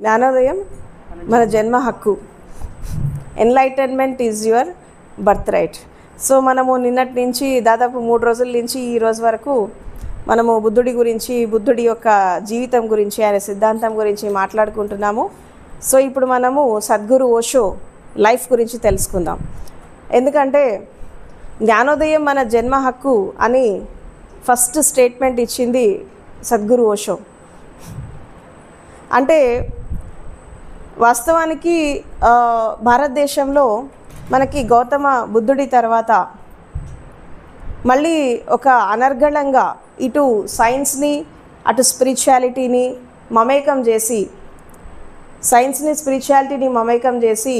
జ్ఞానోదయం మన జన్మ హక్కు. Enlightenment is your birth right. So మనము నిన్నటి నుంచి దాదాపు 3 రోజుల నుంచి ఈ రోజు వరకు మనము బుద్ధుడి గురించి, బుద్ధుడి యొక్క జీవితం గురించి, ఆయన సిద్ధాంతం గురించి మాట్లాడుకుంటున్నాము. సో ఇప్పుడు మనము సద్గురు ఓషో లైఫ్ గురించి తెలుసుకుందాం. ఎందుకంటే జ్ఞానోదయం మన జన్మ హక్కు అని ఫస్ట్ స్టేట్మెంట్ ఇచ్చింది సద్గురు ఓషో. అంటే వాస్తవానికి భారతదేశంలో మనకి గౌతమ బుద్ధుడి తర్వాత మళ్ళీ ఒక అనర్గళంగా ఇటు సైన్స్ని అటు స్పిరిచువాలిటీని మమేకం చేసి,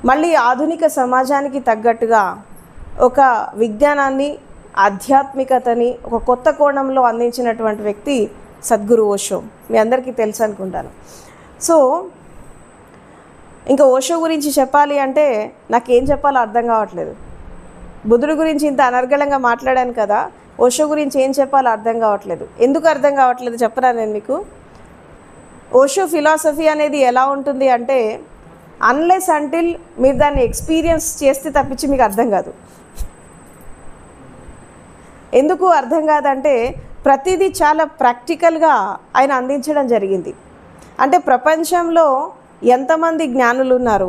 మళ్ళీ ఆధునిక సమాజానికి తగ్గట్టుగా ఒక విజ్ఞానాన్ని, ఆధ్యాత్మికతని ఒక కొత్త కోణంలో అందించినటువంటి వ్యక్తి సద్గురు ఓషో. మీ అందరికీ తెలుసు అనుకుంటాను. సో ఇంకా ఓషో గురించి చెప్పాలి అంటే నాకేం చెప్పాలో అర్థం కావట్లేదు. బుద్ధుడి గురించి ఇంత అనర్గళంగా మాట్లాడాను కదా, ఓషో గురించి ఏం చెప్పాలో అర్థం కావట్లేదు. ఎందుకు అర్థం కావట్లేదు చెప్పరా నేను మీకు. ఓషో ఫిలాసఫీ అనేది ఎలా ఉంటుంది అంటే, అన్లెస్ అంటిల్ మీరు దాన్ని ఎక్స్పీరియన్స్ చేస్తే తప్పించి మీకు అర్థం కాదు. ఎందుకు అర్థం కాదంటే, ప్రతిదీ చాలా ప్రాక్టికల్గా ఆయన అందించడం జరిగింది. అంటే ప్రపంచంలో ఎంతమంది జ్ఞానులు ఉన్నారు,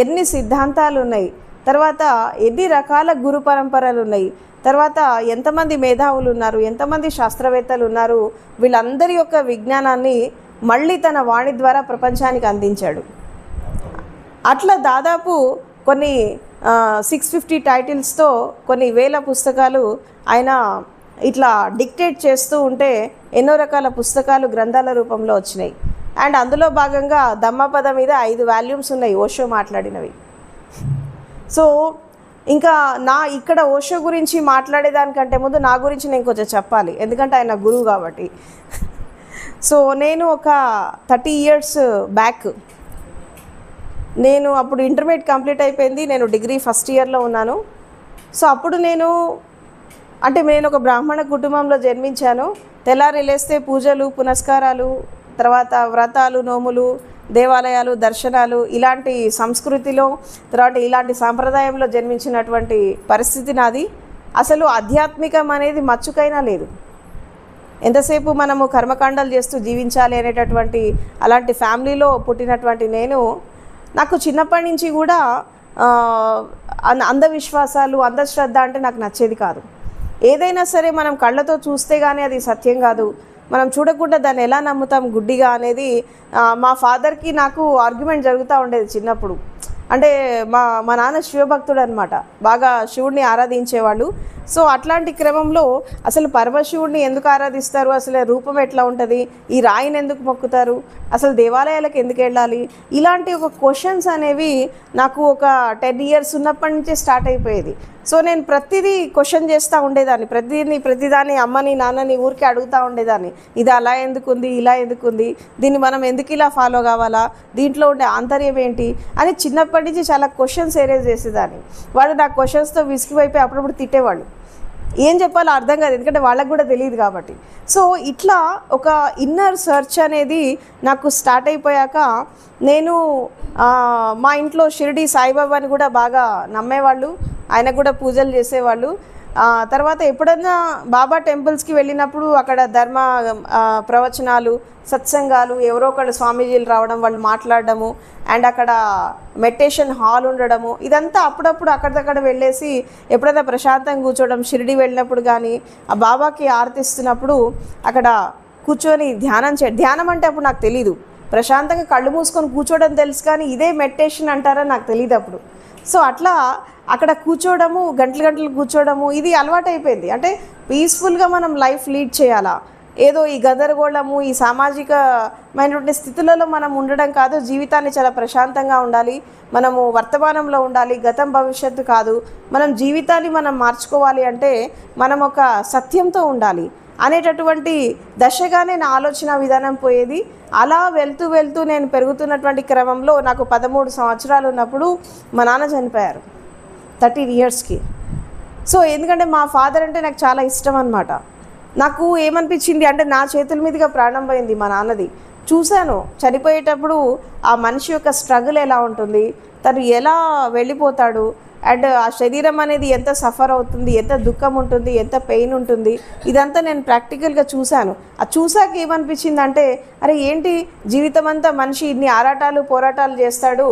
ఎన్ని సిద్ధాంతాలు ఉన్నాయి, తర్వాత ఎన్ని రకాల గురు పరంపరలు ఉన్నాయి, తర్వాత ఎంతమంది మేధావులు ఉన్నారు, ఎంతమంది శాస్త్రవేత్తలు ఉన్నారు, వీళ్ళందరి యొక్క విజ్ఞానాన్ని మళ్ళీ తన వాణి ద్వారా ప్రపంచానికి అందించాడు. అట్లా దాదాపు కొన్ని 650 టైటిల్స్తో కొన్ని వేల పుస్తకాలు ఆయన ఇట్లా డిక్టేట్ చేస్తూ ఉంటే ఎన్నో రకాల పుస్తకాలు గ్రంథాల రూపంలో వచ్చినాయి. అండ్ అందులో భాగంగా ధమ్మపద మీద 5 వాల్యూమ్స్ ఉన్నాయి ఓషో మాట్లాడినవి. సో ఇంకా ఇక్కడ ఓషో గురించి మాట్లాడేదానికంటే ముందు నా గురించి నేను కొంచెం చెప్పాలి, ఎందుకంటే ఆయన గురువు కాబట్టి. సో నేను ఒక 30 years బ్యాక్, నేను అప్పుడు ఇంటర్మీడియట్ కంప్లీట్ అయిపోయింది, నేను డిగ్రీ ఫస్ట్ ఇయర్లో ఉన్నాను. సో అప్పుడు నేను ఒక బ్రాహ్మణ కుటుంబంలో జన్మించాను. తెల్లారి లేస్తే పూజలు, పునస్కారాలు, తర్వాత వ్రతాలు, నోములు, దేవాలయాలు, దర్శనాలు, ఇలాంటి సంస్కృతిలో, తర్వాత ఇలాంటి సాంప్రదాయంలో జన్మించినటువంటి పరిస్థితి నాది. అసలు ఆధ్యాత్మికం అనేది మచ్చుకైనా లేదు. ఎంతసేపు మనము కర్మకాండాలు చేస్తూ జీవించాలి అనేటటువంటి అలాంటి ఫ్యామిలీలో పుట్టినటువంటి నాకు చిన్నప్పటి నుంచి కూడా అంధవిశ్వాసాలు, అంధశ్రద్ధ అంటే నాకు నచ్చేది కాదు. ఏదైనా సరే మనం కళ్ళతో చూస్తే కానీ అది సత్యం కాదు, మనం చూడకుండా దాన్ని ఎలా నమ్ముతాం గుడ్డిగా అనేది మా ఫాదర్కి నాకు ఆర్గ్యుమెంట్ జరుగుతూ ఉండేది చిన్నప్పుడు. అంటే మా నాన్న శివభక్తుడు అనమాట, బాగా శివుడిని ఆరాధించేవాళ్ళు. సో అట్లాంటి క్రమంలో అసలు పరమశివుడిని ఎందుకు ఆరాధిస్తారు, అసలు రూపం ఎట్లా ఉంటుంది, ఈ రాయిని ఎందుకు మొక్కుతారు, అసలు దేవాలయాలకు ఎందుకు వెళ్ళాలి, ఇలాంటి ఒక క్వశ్చన్స్ అనేవి నాకు ఒక 10 years ఉన్నప్పటి నుంచే స్టార్ట్ అయిపోయేది. సో నేను ప్రతిదీ క్వశ్చన్ చేస్తూ ఉండేదాన్ని, ప్రతిదాన్ని అమ్మని నాన్నని ఊరికే అడుగుతూ ఉండేదాన్ని. ఇది అలా ఎందుకుంది, ఇలా ఎందుకుంది, దీన్ని మనం ఎందుకు ఇలా ఫాలో కావాలా, దీంట్లో ఉండే ఆంతర్యం ఏంటి అని చిన్నప్పటి నుంచి చాలా క్వశ్చన్స్ ఏరేజ్ చేసేదాన్ని. వాళ్ళు నా క్వశ్చన్స్తో విసిగిపోయి అప్పుడప్పుడు తిట్టేవాళ్ళు. ఏం చెప్పాలో అర్థం కాదు, ఎందుకంటే వాళ్ళకు కూడా తెలియదు కాబట్టి. సో ఇట్లా ఒక ఇన్నర్ సర్చ్ అనేది నాకు స్టార్ట్ అయిపోయాక నేను మా ఇంట్లో షిరిడి సాయిబాబాని కూడా బాగా నమ్మేవాళ్ళు, ఆయన కూడా పూజలు చేసేవాళ్ళు. తర్వాత ఎప్పుడన్నా బాబా టెంపుల్స్కి వెళ్ళినప్పుడు అక్కడ ధర్మ ప్రవచనాలు, సత్సంగాలు, ఎవరో ఒకళ్ళు స్వామీజీలు రావడం, వాళ్ళు మాట్లాడడము, అండ్ అక్కడ మెడిటేషన్ హాల్ ఉండడము, ఇదంతా అప్పుడప్పుడు అక్కడికక్కడ వెళ్ళేసి ఎప్పుడైనా ప్రశాంతంగా కూర్చోవడం. షిరిడి వెళ్ళినప్పుడు కానీ ఆ బాబాకి ఆరతిస్తున్నప్పుడు అక్కడ కూర్చొని ధ్యానం అంటే అప్పుడు నాకు తెలీదు, ప్రశాంతంగా కళ్ళు మూసుకొని కూర్చోవడం తెలుసు, కానీ ఇదే మెడిటేషన్ అంటారని నాకు తెలియదు అప్పుడు. సో అట్లా అక్కడ కూర్చోవడము, గంటలు కూర్చోవడము, ఇది అలవాటు అయిపోయింది. అంటే పీస్ఫుల్గా మనం లైఫ్ లీడ్ చేయాలా, ఏదో ఈ గందరగోళము, ఈ సామాజికమైనటువంటి స్థితులలో మనం ఉండడం కాదు, జీవితాన్ని చాలా ప్రశాంతంగా ఉండాలి, మనము వర్తమానంలో ఉండాలి, గతం భవిష్యత్తు కాదు, మనం జీవితాన్ని మనం మార్చుకోవాలి అంటే మనం ఒక సత్యంతో ఉండాలి అనేటటువంటి దశగానే నా ఆలోచన విధానం పోయేది. అలా వెళ్తూ నేను పెరుగుతున్నటువంటి క్రమంలో నాకు 13 సంవత్సరాలు ఉన్నప్పుడు మా నాన్న చనిపోయారు 13 yearsకి. సో ఎందుకంటే మా ఫాదర్ అంటే నాకు చాలా ఇష్టం అనమాట. నాకు ఏమనిపించింది అంటే, నా చేతుల మీదుగా ప్రాణం పోయింది మా నాన్నది. చూశాను చనిపోయేటప్పుడు ఆ మనిషి యొక్క స్ట్రగుల్ ఎలా ఉంటుంది, తను ఎలా వెళ్ళిపోతాడు, అండ్ ఆ శరీరం అనేది ఎంత సఫర్ అవుతుంది, ఎంత దుఃఖం ఉంటుంది, ఎంత పెయిన్ ఉంటుంది, ఇదంతా నేను ప్రాక్టికల్గా చూశాను. అది చూసాక ఏమనిపించిందంటే, అరే ఏంటి జీవితం అంతా మనిషి ఇన్ని ఆరాటాలు పోరాటాలు చేస్తాడు,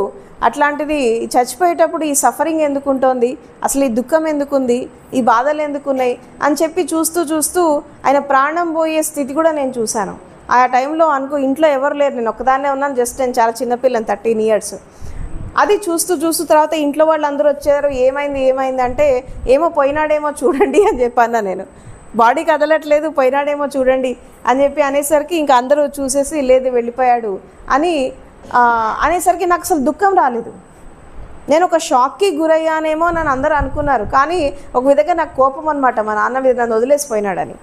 అట్లాంటిది చచ్చిపోయేటప్పుడు ఈ సఫరింగ్ ఎందుకు ఉంటుంది, అసలు ఈ దుఃఖం ఎందుకుంది, ఈ బాధలు ఎందుకున్నాయి అని చెప్పి చూస్తూ చూస్తూ ఆయన ప్రాణం పోయే స్థితి కూడా నేను చూశాను. ఆ టైంలో ఇంట్లో ఎవరు లేరు, నేను ఒక్కదాన్నే ఉన్నాను, జస్ట్ నేను చాలా చిన్నపిల్లని 13 years. అది చూస్తూ చూస్తూ తర్వాత ఇంట్లో వాళ్ళు అందరూ వచ్చారు, ఏమైంది అంటే, ఏమో పోయినాడేమో చూడండి అని చెప్పాను. నేను బాడీ కదలట్లేదు, పోయినాడేమో చూడండి అని చెప్పి అనేసరికి ఇంకా అందరూ చూసేసి లేదు వెళ్ళిపోయాడు అని అనేసరికి నాకు అసలు దుఃఖం రాలేదు. నేను ఒక షాక్కి గురయ్యానేమో నన్ను అందరూ అనుకున్నారు, కానీ ఒక విధంగా నాకు కోపం అనమాట, మా నాన్న మీద నన్ను వదిలేసిపోయినాడని.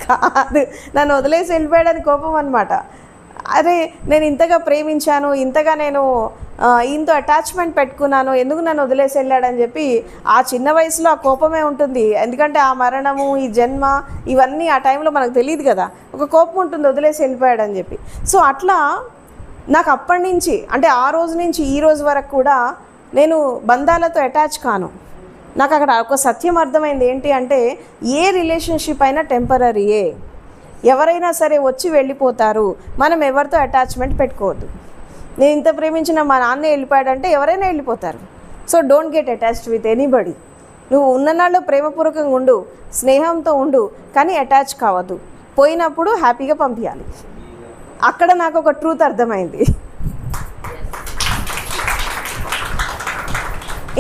కాదు, నన్ను వదిలేసి వెళ్ళిపోయాడని కోపం అనమాట. అరే నేను ఇంతగా ప్రేమించాను, ఇంతగా నేను ఈయనతో అటాచ్మెంట్ పెట్టుకున్నాను, ఎందుకు నన్ను వదిలేసి వెళ్ళాడని చెప్పి ఆ చిన్న వయసులో ఆ కోపమే ఉంటుంది. ఎందుకంటే ఆ మరణము, ఈ జన్మ, ఇవన్నీ ఆ టైంలో మనకు తెలియదు కదా, ఒక కోపం ఉంటుంది వదిలేసి వెళ్ళిపోయాడని చెప్పి. సో అట్లా నాకు అప్పటి నుంచి, అంటే ఆ రోజు నుంచి ఈ రోజు వరకు కూడా నేను బంధాలతో అటాచ్ కాను. నాకు అక్కడ ఒక సత్యం అర్థమైంది ఏంటి అంటే, ఏ రిలేషన్షిప్ అయినా టెంపరరీయే, ఎవరైనా సరే వచ్చి వెళ్ళిపోతారు, మనం ఎవరితో అటాచ్మెంట్ పెట్టుకోవద్దు. నేను ఇంత ప్రేమించిన మా నాన్న వెళ్ళిపోయాడంటే ఎవరైనా వెళ్ళిపోతారు. So don't get attached with anybody. నువ్వు ఉన్ననాళ్ళు ప్రేమపూర్వకంగా ఉండు, స్నేహంతో ఉండు, కానీ అటాచ్ కావద్దు. పోయినప్పుడు హ్యాపీగా పంపించాలి. అక్కడ నాకు ఒక ట్రూత్ అర్థమైంది.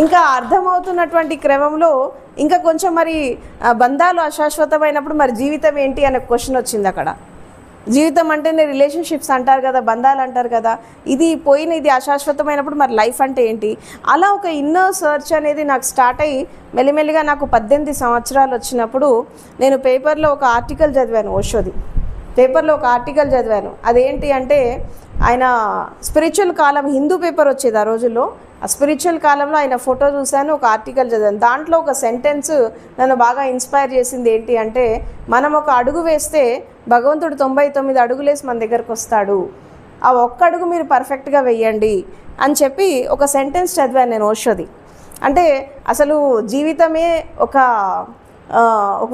ఇంకా అర్థమవుతున్నటువంటి క్రమంలో ఇంకా కొంచెం మరి బంధాలు అశాశ్వతమైనప్పుడు మరి జీవితం ఏంటి అనే క్వశ్చన్ వచ్చింది అక్కడ. జీవితం అంటేనే రిలేషన్షిప్స్ అంటారు కదా, బంధాలు అంటారు కదా, ఇది పోయిన ఇది అశాశ్వతమైనప్పుడు మరి లైఫ్ అంటే ఏంటి? అలా ఒక ఇన్నర్ సర్చ్ అనేది నాకు స్టార్ట్ అయ్యి మెల్లిమెల్లిగా నాకు 18 సంవత్సరాలు వచ్చినప్పుడు నేను పేపర్లో ఒక ఆర్టికల్ చదివాను, ఓషోది పేపర్లో ఒక ఆర్టికల్ చదివాను. అదేంటి అంటే, ఆయన స్పిరిచువల్ కాలం హిందూ పేపర్ వచ్చేది ఆ రోజుల్లో. ఆ స్పిరిచువల్ కాలంలో ఆయన ఫోటో చూశాను, ఒక ఆర్టికల్ చదివాను. దాంట్లో ఒక సెంటెన్స్ నన్ను బాగా ఇన్స్పైర్ చేసింది. ఏంటి అంటే, మనం ఒక అడుగు వేస్తే భగవంతుడు 99 అడుగులేసి మన దగ్గరకు వస్తాడు, ఆ ఒక్క అడుగు మీరు పర్ఫెక్ట్గా వెయ్యండి అని చెప్పి ఒక సెంటెన్స్ చదివాను నేను, ఓషోది. అంటే అసలు జీవితమే ఒక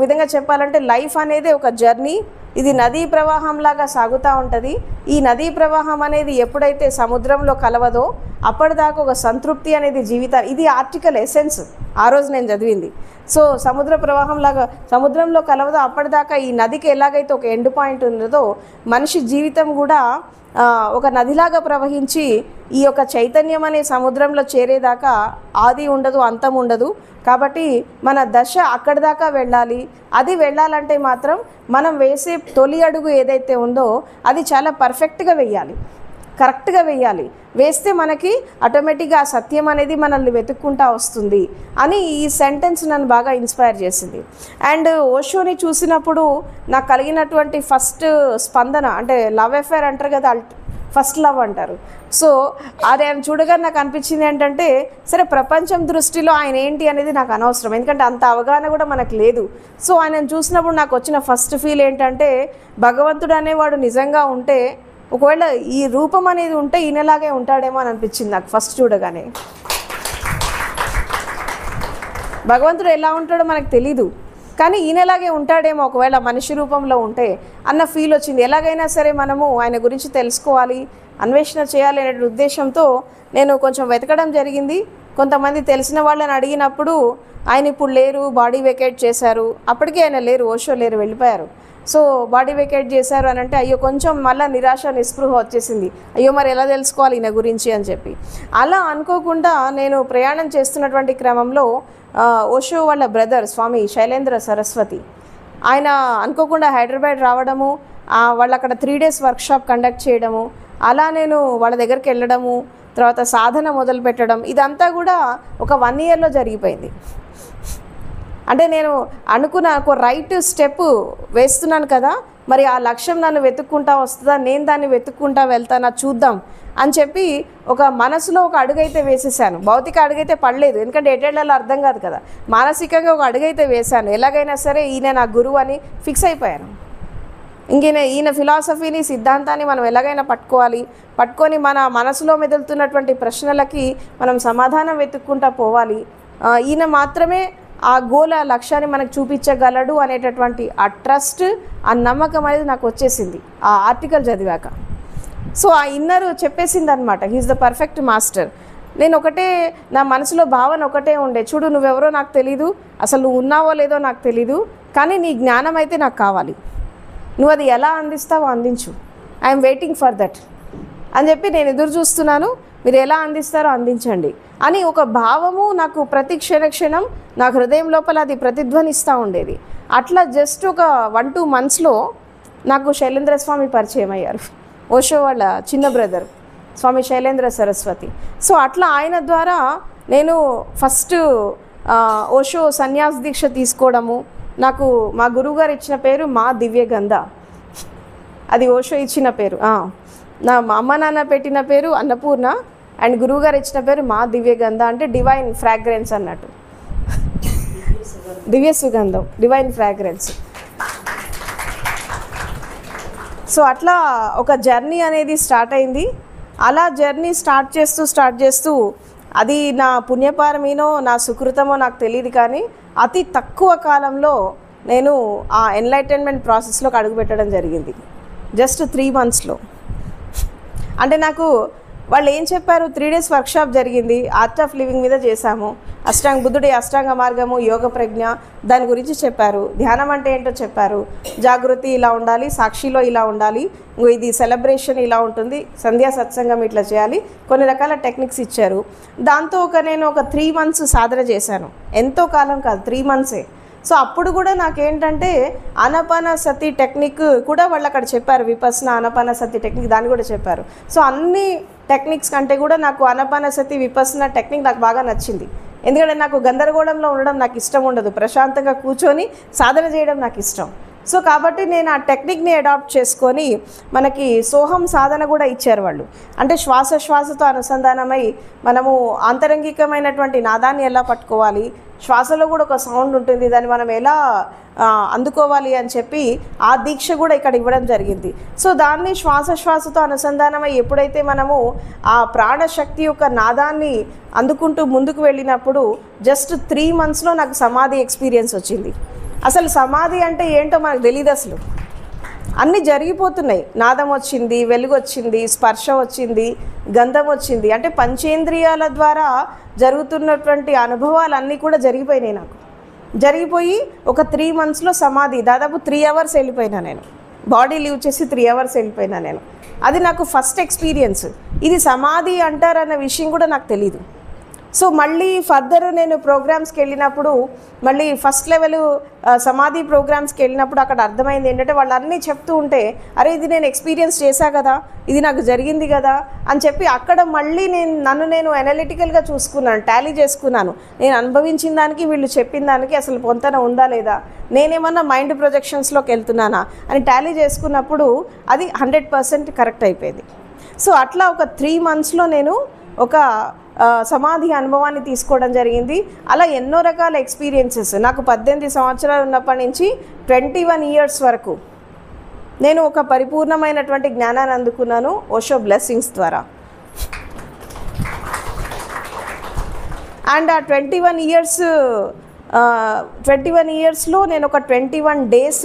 విధంగా చెప్పాలంటే లైఫ్ అనేది ఒక జర్నీ, ఇది నదీ ప్రవాహంలాగా సాగుతూ ఉంటుంది. ఈ నదీ ప్రవాహం అనేది ఎప్పుడైతే సముద్రంలో కలవదో అప్పటిదాకా ఒక సంతృప్తి అనేది జీవితం. ఇది ఆర్టికల్ ఎసెన్స్ ఆ రోజు నేను చదివింది. సో సముద్ర ప్రవాహంలాగా సముద్రంలో కలవదో అప్పటిదాకా ఈ నదికి ఎలాగైతే ఒక ఎండ్ పాయింట్ ఉన్నదో మనిషి జీవితం కూడా ఒక నదిలాగా ప్రవహించి ఈ యొక్క చైతన్యం అనే సముద్రంలో చేరేదాకా ఆది ఉండదు, అంతం ఉండదు. కాబట్టి మన దశ అక్కడి దాకా వెళ్ళాలి. అది వెళ్ళాలంటే మాత్రం మనం వేసే తొలి అడుగు ఏదైతే ఉందో అది చాలా పర్ఫెక్ట్గా వేయాలి, కరెక్ట్గా వేయాలి. వేస్తే మనకి ఆటోమేటిక్గా ఆ సత్యం అనేది మనల్ని వెతుక్కుంటా వస్తుంది అని ఈ సెంటెన్స్ నన్ను బాగా ఇన్స్పైర్ చేసింది. అండ్ ఓషోని చూసినప్పుడు నాకు కలిగినటువంటి ఫస్ట్ స్పందన అంటే లవ్ అఫేర్ అంటారు కదా, ఫస్ట్ లవ్ అంటారు. సో అది ఆయన చూడగా నాకు అనిపించింది ఏంటంటే, సరే ప్రపంచం దృష్టిలో ఆయన ఏంటి అనేది నాకు అనవసరం, ఎందుకంటే అంత అవగాహన కూడా మనకు లేదు. సో ఆయనను చూసినప్పుడు నాకు వచ్చిన ఫస్ట్ ఫీల్ ఏంటంటే, భగవంతుడు అనేవాడు నిజంగా ఉంటే, ఒకవేళ ఈ రూపం అనేది ఉంటే ఈయనలాగే ఉంటాడేమో అని అనిపించింది నాకు ఫస్ట్ చూడగానే. భగవంతుడు ఎలా ఉంటాడో మనకు తెలీదు, కానీ ఈయనలాగే ఉంటాడేమో ఒకవేళ మనిషి రూపంలో ఉంటే అన్న ఫీల్ వచ్చింది. ఎలాగైనా సరే మనము ఆయన గురించి తెలుసుకోవాలి, అన్వేషణ చేయాలి అనే ఉద్దేశంతో నేను కొంచెం వెతకడం జరిగింది. కొంతమంది తెలిసిన వాళ్ళని అడిగినప్పుడు ఆయన ఇప్పుడు లేరు, బాడీ వెకేట్ చేశారు. అప్పటికే ఆయన లేరు, ఓషో లేరు, వెళ్ళిపోయారు. సో బాడీ వెకేట్ చేశారు అని అంటే అయ్యో కొంచెం మళ్ళీ నిరాశ నిస్పృహ వచ్చేసింది. అయ్యో మరి ఎలా తెలుసుకోవాలి ఈయన గురించి అని చెప్పి. అలా అనుకోకుండా నేను ప్రయాణం చేస్తున్నటువంటి క్రమంలో ఓషో వాళ్ళ బ్రదర్ స్వామి శైలేంద్ర సరస్వతి ఆయన అనుకోకుండా హైదరాబాద్ రావడము, వాళ్ళు అక్కడ 3 days వర్క్షాప్ కండక్ట్ చేయడము, అలా నేను వాళ్ళ దగ్గరికి వెళ్ళడము, తర్వాత సాధన మొదలు పెట్టడం, ఇదంతా కూడా ఒక 1 yearలో జరిగిపోయింది. అంటే నేను అనుకున్న ఒక రైట్ స్టెప్ వేస్తున్నాను కదా, మరి ఆ లక్ష్యం నన్ను వెతుక్కుంటా వస్తుందా, నేను దాన్ని వెతుక్కుంటా వెళ్తానా చూద్దాం అని చెప్పి ఒక మనసులో ఒక అడుగైతే వేసేసాను. భౌతిక అడుగైతే పడలేదు, ఎందుకంటే ఎటెళ్ళాలో అర్థం కాదు కదా. మానసికంగా ఒక అడుగైతే వేశాను, ఎలాగైనా సరే ఈయన నా గురువు అని ఫిక్స్ అయిపోయాను. ఈయన ఫిలాసఫీని, సిద్ధాంతాన్ని మనం ఎలాగైనా పట్టుకొని మన మనసులో మెదులుతున్నటువంటి ప్రశ్నలకి మనం సమాధానం వెతుక్కుంటా పోవాలి. ఈయన మాత్రమే ఆ లక్ష్యాన్ని మనకు చూపించగలడు అనేటటువంటి ఆ ట్రస్ట్, ఆ నమ్మకం అనేది నాకు వచ్చేసింది ఆ ఆర్టికల్ చదివాక. సో ఆ ఇన్నర్ చెప్పేసింది అనమాట, హీఈస్ ద పర్ఫెక్ట్ మాస్టర్. నేను నా మనసులో భావన ఒకటే ఉండే, చూడు నువ్వెవరో నాకు తెలీదు, అసలు నువ్వు ఉన్నావో లేదో నాకు తెలీదు, కానీ నీ జ్ఞానం అయితే నాకు కావాలి, నువ్వు అది ఎలా అందిస్తావో అందించు, ఐఎమ్ వెయిటింగ్ ఫర్ దట్ అని చెప్పి నేను ఎదురు చూస్తున్నాను, మీరు ఎలా అందిస్తారో అందించండి అని ఒక భావము నాకు ప్రతి క్షణం నా హృదయం లోపల అది ప్రతిధ్వనిస్తూ ఉండేది. అట్లా జస్ట్ ఒక 1-2 monthsలో నాకు శైలేంద్ర స్వామి పరిచయం అయ్యారు, ఓషో వాళ్ళ చిన్న బ్రదర్ స్వామి శైలేంద్ర సరస్వతి. సో అట్లా ఆయన ద్వారా నేను ఫస్ట్ ఓషో సన్యాస దీక్ష తీసుకోవడము, నాకు మా గురువుగారు ఇచ్చిన పేరు మా దివ్యగంధ, అది ఓషో ఇచ్చిన పేరు. నా అమ్మ నాన్న పెట్టిన పేరు అన్నపూర్ణ అండ్ గురువుగారు ఇచ్చిన పేరు మా దివ్యగంధ, అంటే డివైన్ ఫ్రాగ్రెన్స్ అన్నట్టు, దివ్య సుగంధం, డివైన్ ఫ్రాగ్రెన్స్. సో అట్లా ఒక జర్నీ అనేది స్టార్ట్ అయింది. అలా జర్నీ స్టార్ట్ చేస్తూ అది నా పుణ్యపారమీనో నా సుకృతమో నాకు తెలియదు, కానీ అతి తక్కువ కాలంలో నేను ఆ ఎన్లైటన్మెంట్ ప్రాసెస్లోకి అడుగుపెట్టడం జరిగింది. జస్ట్ 3 monthsలో. అంటే నాకు వాళ్ళు ఏం చెప్పారు, 3 days వర్క్షాప్ జరిగింది, ఆర్ట్ ఆఫ్ లివింగ్ మీద చేశాము, బుద్ధుడి అష్టాంగ మార్గము, యోగ ప్రజ్ఞ దాని గురించి చెప్పారు, ధ్యానం అంటే ఏంటో చెప్పారు, జాగృతి ఇలా ఉండాలి, సాక్షిలో ఇలా ఉండాలి, ఇది సెలబ్రేషన్ ఇలా ఉంటుంది, సంధ్యా సత్సంగం ఇట్లా చేయాలి, కొన్ని రకాల టెక్నిక్స్ ఇచ్చారు. దాంతో నేను ఒక 3 months సాధన చేశాను, ఎంతో కాలం కాదు, 3 monthsే. సో అప్పుడు కూడా నాకేంటంటే ఆనాపానసతి టెక్నిక్ కూడా వాళ్ళు అక్కడ చెప్పారు, విపస్సన ఆనాపానసతి టెక్నిక్ దాన్ని కూడా చెప్పారు. సో అన్ని టెక్నిక్స్ కంటే కూడా నాకు ఆనాపానసతి విపస్సన టెక్నిక్ నాకు బాగా నచ్చింది. ఎందుకంటే నాకు గందరగోళంలో ఉండడం నాకు ఇష్టం ఉండదు, ప్రశాంతంగా కూర్చొని సాధన చేయడం నాకు ఇష్టం. సో కాబట్టి నేను ఆ టెక్నిక్ని అడాప్ట్ చేసుకొని మనకి సోహం సాధన కూడా ఇచ్చారు వాళ్ళు. అంటే శ్వాసతో అనుసంధానమై మనము ఆంతరంగికమైనటువంటి నాదాన్ని ఎలా పట్టుకోవాలి, శ్వాసలో కూడా ఒక సౌండ్ ఉంటుంది, దాన్ని మనం ఎలా అందుకోవాలి అని చెప్పి ఆ దీక్ష కూడా ఇక్కడ ఇవ్వడం జరిగింది. సో దాన్ని శ్వాసతో అనుసంధానమై ఎప్పుడైతే మనము ఆ ప్రాణశక్తి యొక్క నాదాన్ని అందుకుంటూ ముందుకు వెళ్ళినప్పుడు జస్ట్ 3 monthsలో నాకు సమాధి ఎక్స్పీరియన్స్ వచ్చింది. అసలు సమాధి అంటే ఏంటో మనకు తెలియదు, అసలు అన్నీ జరిగిపోతున్నాయి, నాదం వచ్చింది, వెలుగు వచ్చింది, స్పర్శ వచ్చింది, గంధం వచ్చింది, అంటే పంచేంద్రియాల ద్వారా జరుగుతున్నటువంటి అనుభవాలన్నీ కూడా జరిగిపోయినాయి. నాకు జరిగిపోయి ఒక 3 monthsలో సమాధి, దాదాపు 3 hours వెళ్ళిపోయినా, నేను బాడీ లీవ్ చేసి 3 hours వెళ్ళిపోయినా నేను. అది నాకు ఫస్ట్ ఎక్స్పీరియన్స్. ఇది సమాధి అంటారన్న విషయం కూడా నాకు తెలీదు. సో మళ్ళీ ఫర్దర్ నేను ప్రోగ్రామ్స్కి వెళ్ళినప్పుడు, మళ్ళీ ఫస్ట్ లెవెల్ సమాధి ప్రోగ్రామ్స్కి వెళ్ళినప్పుడు అక్కడ అర్థమైంది ఏంటంటే వాళ్ళు అన్నీ చెప్తూ ఉంటే, అరే ఇది నేను ఎక్స్పీరియన్స్ చేశా కదా, ఇది నాకు జరిగింది కదా అని చెప్పి అక్కడ మళ్ళీ నన్ను అనలిటికల్గా చూసుకున్నాను, టాలీ చేసుకున్నాను. నేను అనుభవించిన దానికి వీళ్ళు చెప్పిన దానికి అసలు పొంతన ఉందా లేదా, నేనేమన్నా మైండ్ ప్రొజెక్షన్స్లోకి వెళ్తున్నానా అని టాలీ చేసుకున్నప్పుడు అది 100% కరెక్ట్ అయిపోయింది. సో అట్లా ఒక 3 monthsలో నేను ఒక సమాధి అనుభవాన్ని తీసుకోవడం జరిగింది. అలా ఎన్నో రకాల ఎక్స్పీరియన్సెస్ నాకు 18 సంవత్సరాలు ఉన్నప్పటి నుంచి 21 years వరకు నేను ఒక పరిపూర్ణమైనటువంటి జ్ఞానాన్ని అందుకున్నాను ఓషో బ్లెస్సింగ్స్ ద్వారా. అండ్ ఆ 21 yearsలో నేను ఒక 21 days,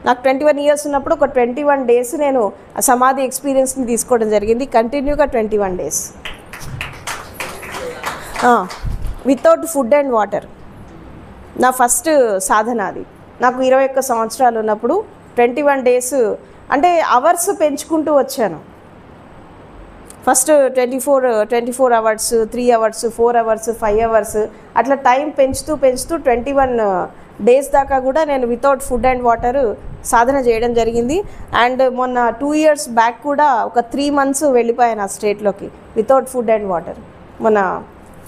నాకు 21 years ఉన్నప్పుడు ఒక 21 days నేను సమాధి ఎక్స్పీరియన్స్ని తీసుకోవడం జరిగింది, కంటిన్యూగా 21 days without food and water. నా ఫస్ట్ సాధన అది. నాకు 21 సంవత్సరాలు ఉన్నప్పుడు 21 days, అంటే అవర్స్ పెంచుకుంటూ వచ్చాను. First 24 hours, 3 hours, 4 hours, 5 hours అట్లా టైం పెంచుతూ 21 days దాకా కూడా నేను వితౌట్ ఫుడ్ అండ్ వాటర్ సాధన చేయడం జరిగింది. అండ్ మొన్న 2 years బ్యాక్ కూడా ఒక 3 months వెళ్ళిపోయాను ఆ స్టేట్లోకి వితౌట్ ఫుడ్ అండ్ వాటర్. మొన్న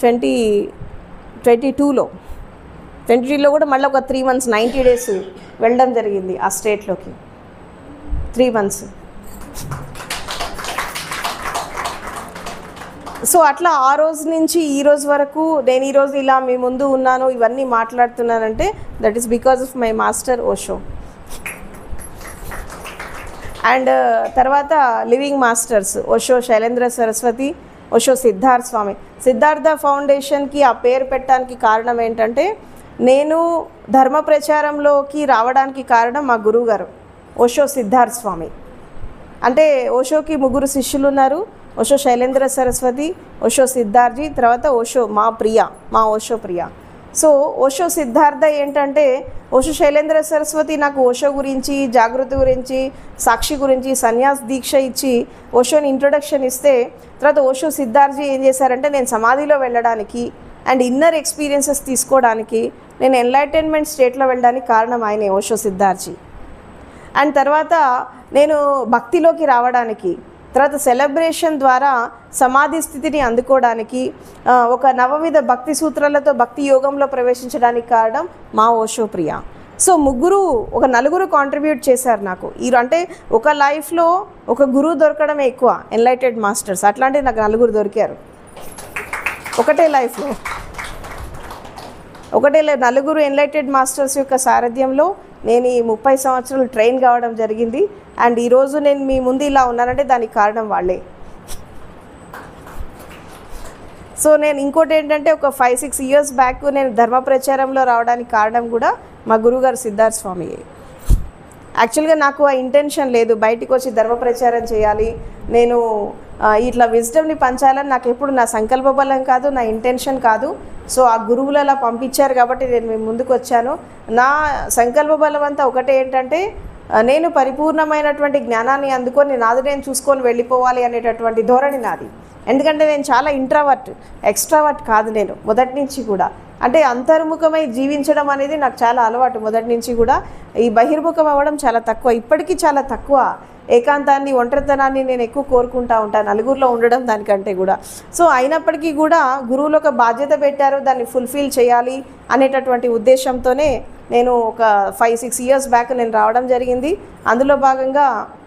2022లో కూడా మళ్ళీ ఒక 3 months 90 days వెళ్ళడం జరిగింది ఆ స్టేట్లోకి, 3 months. సో అట్లా ఆ రోజు నుంచి ఈ రోజు వరకు నేను ఈరోజు ఇలా మీ ముందు ఉన్నాను, ఇవన్నీ మాట్లాడుతున్నానంటే that is because of my master Osho. And తర్వాత లివింగ్ మాస్టర్స్ ఓషో శైలేంద్ర సరస్వతి, ఓషో సిద్ధార్థ స్వామి. సిద్ధార్థ ఫౌండేషన్కి ఆ పేరు పెట్టడానికి కారణం ఏంటంటే, నేను ధర్మ ప్రచారంలోకి రావడానికి కారణం మా గురువుగారు ఓషో సిద్ధార్థ స్వామి. అంటే ఓషోకి 3 శిష్యులు ఉన్నారు, ఓషో శైలేంద్ర సరస్వతి, ఓషో సిద్ధార్థి, తర్వాత ఓషో మా ఓషో ప్రియ. సో ఓషో సిద్ధార్థ ఏంటంటే, ఓషో శైలేంద్ర సరస్వతి నాకు ఓషో గురించి, జాగృతి గురించి, సాక్షి గురించి సన్యాస్ దీక్ష ఇచ్చి ఓషోని ఇంట్రొడక్షన్ ఇస్తే, తర్వాత ఓషో సిద్ధార్థి ఏం చేశారంటే, నేను సమాధిలో వెళ్ళడానికి అండ్ ఇన్నర్ ఎక్స్పీరియన్సెస్ తీసుకోవడానికి, నేను ఎన్లైటన్మెంట్ స్టేట్లో వెళ్ళడానికి కారణం ఆయనే ఓషో సిద్ధార్థి. అండ్ తర్వాత నేను భక్తిలోకి రావడానికి, తర్వాత సెలబ్రేషన్ ద్వారా సమాధి స్థితిని అందుకోవడానికి, ఒక నవవిధ భక్తి సూత్రాలతో భక్తి యోగంలో ప్రవేశించడానికి కారణం మా ఓషో ప్రియ. సో ఒక 4 కాంట్రిబ్యూట్ చేశారు నాకు. అంటే ఒక లైఫ్లో ఒక గురువు దొరకడమే ఎక్కువ, ఎన్లైటెడ్ మాస్టర్స్. అట్లాంటివి నాకు 4 దొరికారు ఒకటే లైఫ్లో. 4 ఎన్లైటెడ్ మాస్టర్స్ యొక్క సారథ్యంలో నేను ఈ 30 సంవత్సరాలు ట్రైన్ కావడం జరిగింది. అండ్ ఈరోజు నేను మీ ముందు ఇలా ఉన్నానంటే దానికి కారణం వాళ్ళే. సో నేను ఇంకోటి ఏంటంటే, ఒక 5-6 ఇయర్స్ బ్యాక్ నేను ధర్మ ప్రచారంలో రావడానికి కారణం కూడా మా గురువుగారు సిద్ధార్థ స్వామి. యాక్చువల్గా నాకు ఆ ఇంటెన్షన్ లేదు బయటికి వచ్చి ధర్మ ప్రచారం చేయాలి, నేను ఇట్లా విజ్డమ్ని పంచాలని నాకు ఎప్పుడు నా సంకల్ప బలం కాదు, నా ఇంటెన్షన్ కాదు. సో ఆ గురువులు అలా పంపించారు కాబట్టి నేను మీ ముందుకు వచ్చాను. నా సంకల్ప బలం అంతా ఒకటే ఏంటంటే, నేను పరిపూర్ణమైనటువంటి జ్ఞానాన్ని అందుకొని నాది నేను చూసుకొని వెళ్ళిపోవాలి అనేటటువంటి ధోరణి నాది. ఎందుకంటే నేను చాలా ఇంట్రావర్ట్, ఎక్స్ట్రావర్ట్ కాదు నేను మొదటి నుంచి కూడా. అంటే అంతర్ముఖమై జీవించడం అనేది నాకు చాలా అలవాటు మొదటి నుంచి కూడా. ఈ బహిర్ముఖం అవ్వడం చాలా తక్కువ, ఇప్పటికీ చాలా తక్కువ. ఏకాంతాన్ని, ఒంటరితనాన్ని నేను ఎక్కువ కోరుకుంటూ ఉంటాను, నలుగురిలో ఉండడం దానికంటే కూడా. సో అయినప్పటికీ కూడా గురువులు ఒక బాధ్యత పెట్టారు, దాన్ని ఫుల్ఫిల్ చేయాలి అనేటటువంటి ఉద్దేశంతోనే నేను ఒక 5-6 ఇయర్స్ బ్యాక్ నేను రావడం జరిగింది. అందులో భాగంగా